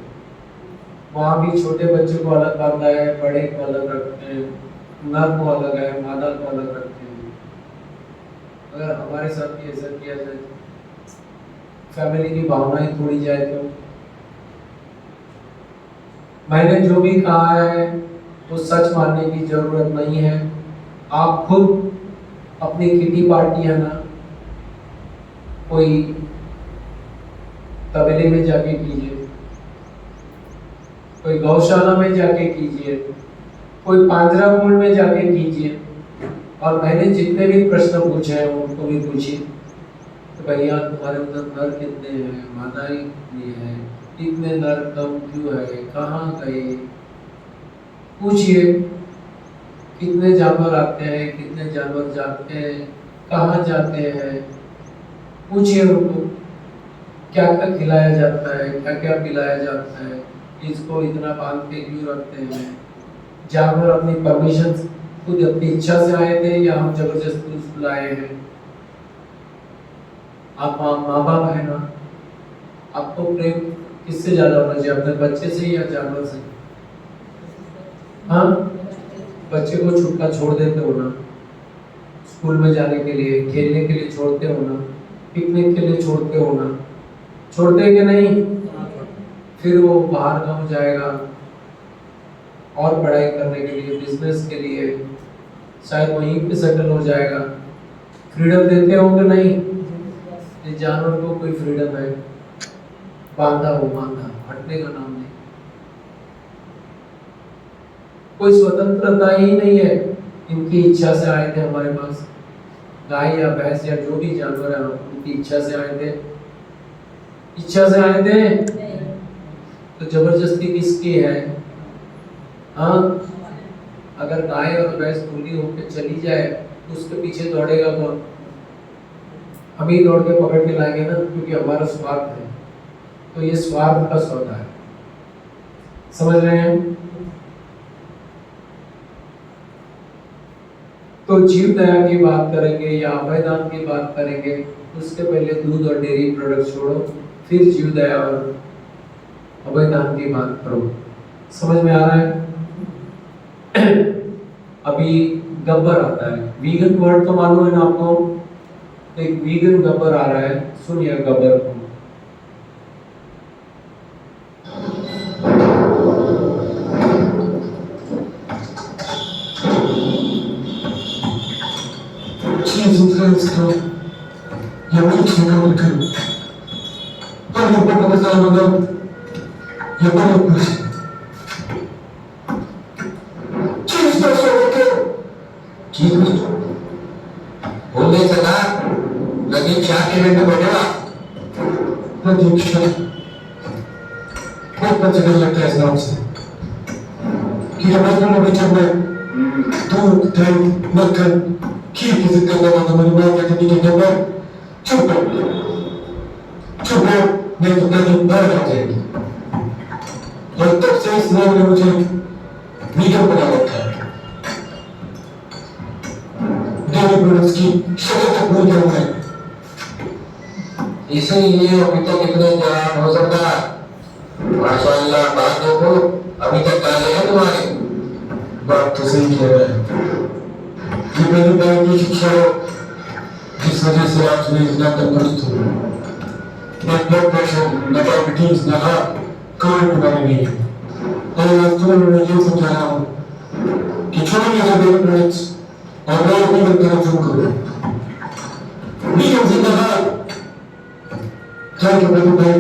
वहां भी छोटे बच्चे को अलग बांधा है, बड़े को अलग रखते हैं, नर को अलग है, मादा को अलग रखते हैं। अगर हमारे साथ भी ऐसा किया जाए, फैमिली की भावनाएं तोड़ी जाए, तो मैंने जो भी कहा है वो सच मानने की जरूरत नहीं है। आप खुद अपनी किटी पार्टी है ना, कोई तबेले में जाके कीजिए, कोई गौशाला में जाके कीजिए, कोई पांजरा मोड़ में जाके कीजिए, और मैंने जितने भी प्रश्न पूछे हैं उनको भी पूछिए तो भैया तुम्हारे अंदर नर कितने हैं, मादाएं कितनी है, इतने नर कम क्यों है, कहाँ गए? पूछिए कितने जानवर आते हैं, कितने जानवर जाते हैं, कहाँ जाते हैं? पूछिए उनको क्या क्या खिलाया जाता है, क्या क्या पिलाया जाता है, इसको इतना बांध के क्यों रखते हैं? जानवर अपनी परमिशन, खुद अपनी इच्छा से आए थे या हम जबरदस्ती उसको लाए हैं? आप माँ बाप है ना, आपको प्रेम किससे ज्यादा होना चाहिए, अपने बच्चे से या जानवर से? हाँ, बच्चे को छुट्टा छोड़ देते हो ना, स्कूल में जाने के लिए, खेलने के लिए छोड़ते हो ना, पिकनिक के लिए छोड़ते हो ना, छोड़ते कि नहीं? फिर वो बाहर गाँव जाएगा और पढ़ाई करने के लिए, बिजनेस के लिए, शायद वहीं पे सेटल हो जाएगा। फ्रीडम देते हो कि नहीं? ये जानवर को कोई फ्रीडम है? बांधा हो, बांधा, हटने का नाम नहीं। कोई स्वतंत्रता ही नहीं है। इनकी इच्छा से आए थे हमारे पास, गाय या भैंस या जो भी जानवर है, उनकी इच्छा से आए थे। इच्छा से आए थे? तो जबरदस्ती किसकी है? हाँ, अगर गाय और भैंस खुली होकर चली जाए तो उसके पीछे दौड़ेगा कौन? हम ही दौड़ के पकड़ के लाएंगे ना, क्योंकि हमारा स्वार्थ है। तो ये स्वार्थ का सौदा है, समझ रहे हैं? तो जीव दया की बात करेंगे या अभय दान की बात करेंगे, उसके पहले दूध और डेयरी प्रोडक्ट छोड़ो, फिर जीव दया और अभय दान की बात करो। समझ में आ रहा है? अभी गब्बर आता है, वीगन वर्ड तो मालूम है ना आपको? एक वीगन गब्बर आ रहा है, सुनिए गब्बर को। बोलने सका लेकिन क्या के में बढ़ेगा बहुत बचने लगता है इस नाम से कि हमारे में बच्चा में दूध दही मक्खन खीर की जिद करने वाला मेरी माँ कहती थी कि मैं चुप है नहीं तो कहीं बाहर आ जाएगी। और तब से इस नाम ने मुझे वीगन बना रखा है। डेयरी प्रोडक्ट्स की शक्ल तक भूल गया मैं। इसीलिए अभी तक इतने जवान हो सकता है। माशाअल्लाह, बात देखो अभी तक काले हैं तुम्हारे। बात तो सही कह रहा है। ये मेरी बहन की शिक्षा है जिस वजह से आज मैं इतना तंदुरुस्त हूँ। न ब्लड प्रेशर, न डायबिटीज, न हार्ट, कोई बीमारी नहीं है। और आज तो मैं ये समझा रहा हूँ कि छोटे छोटे डेयरी प्रोडक्ट्स और मैं अपनी करना शुरू करूँ। वीगन जिंदाबाद। थैंक यू ब्रदर भाई,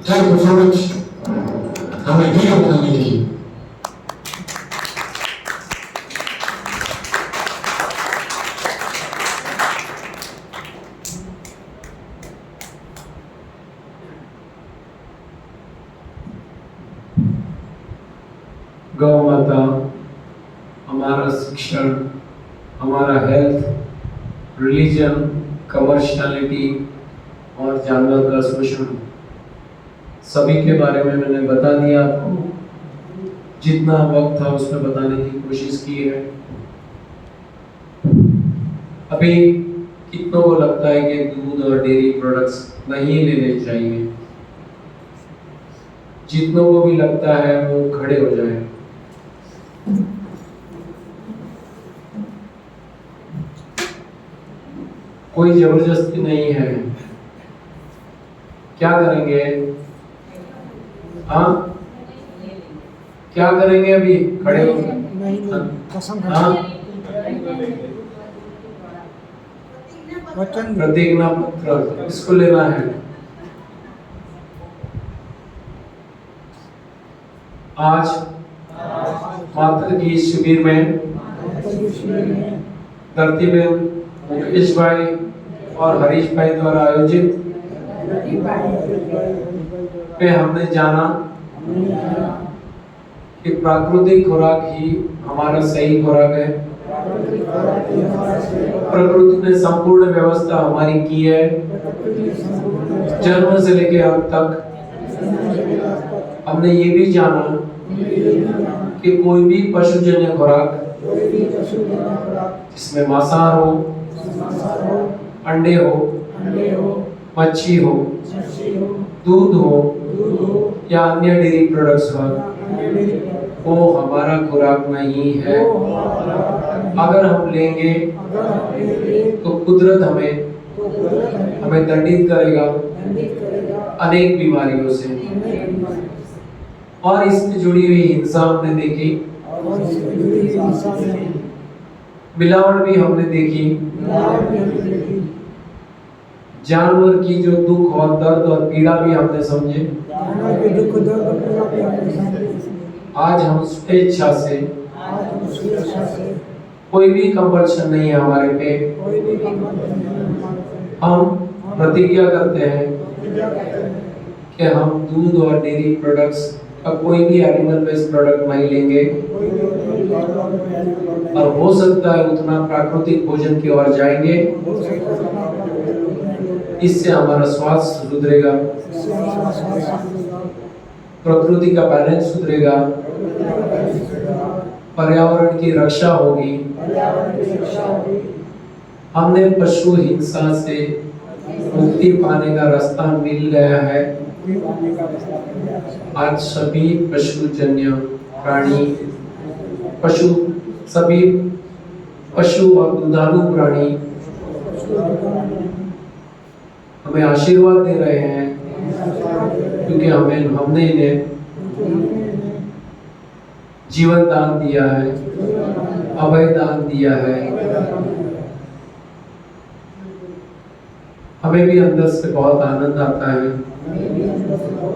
थैंक यू सो मच हमें वीगन बनाने के लिए। गौ माता हमारा शिक्षण, हमारा हेल्थ, रिलीजन, कमर्शियलिटी और जानवर का शोषण, सभी के बारे में मैंने बता दिया आपको। जितना वक्त था उसमें बताने की कोशिश की है। अभी कितनों को लगता है कि दूध और डेयरी प्रोडक्ट्स नहीं लेने चाहिए? जितनों को भी लगता है वो खड़े हो जाएं। कोई जबरदस्ती नहीं है। क्या करेंगे? हाँ, क्या करेंगे? अभी खड़े हो? कसम हाँ, वचन प्रतिज्ञा पत्र इसको लेना है। आज मात्र की इस शिविर में धरती में मुकेश भाई और हरीश भाई द्वारा आयोजित पे हमने जाना कि प्राकृतिक खुराक ही हमारा सही खुराक है। प्रकृति ने संपूर्ण व्यवस्था हमारी की है, जन्म से लेकर अंत तक। हमने ये भी जाना कि कोई भी पशुजन्य खुराक जिसमें मांसाहार हो, अंडे हो, मच्छी हो, दूध हो या अन्य डेयरी प्रोडक्ट्स हो, वो हमारा खुराक नहीं है। अगर हम लेंगे तो कुदरत हमें दंडित करेगा अनेक बीमारियों से। और इससे जुड़ी हुई हिंसा हमने देखी, मिलावट भी हमने देखी, जानवर की जो दुख और दर्द और पीड़ा भी हमने समझे। आज हम स्वेच्छा से, कोई भी कंपल्शन नहीं है हमारे पे, हम प्रतिज्ञा करते हैं कि हम दूध और डेयरी प्रोडक्ट्स का कोई भी एनिमल बेस्ड प्रोडक्ट नहीं लेंगे और हो सकता है उतना प्राकृतिक भोजन की ओर जाएंगे। इससे हमारा स्वास्थ्य सुधरेगा, प्रकृति का बैलेंस सुधरेगा, पर्यावरण की रक्षा होगी। हमने पशु हिंसा से मुक्ति पाने का रास्ता मिल गया है। आज सभी पशुजन्य प्राणी सभी पशु और दुधारू प्राणी हमें आशीर्वाद दे रहे हैं, क्योंकि हमने इन्हें जीवन दान दिया है, अभय दान दिया है। हमें भी अंदर से बहुत आनंद आता है,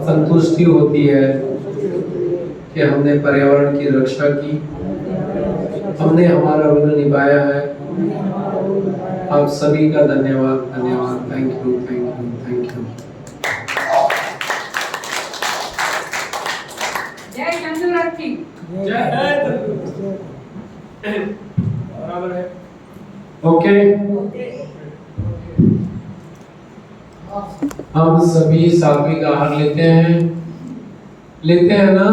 संतुष्टि होती है कि हमने पर्यावरण की रक्षा की, हमने हमारा रोल निभाया है। आप सभी का धन्यवाद, धन्यवाद। Thank you, thank you, thank you. जय चंद्रनाथ की ओके, हम सभी सात्विक आहार लेते हैं ना?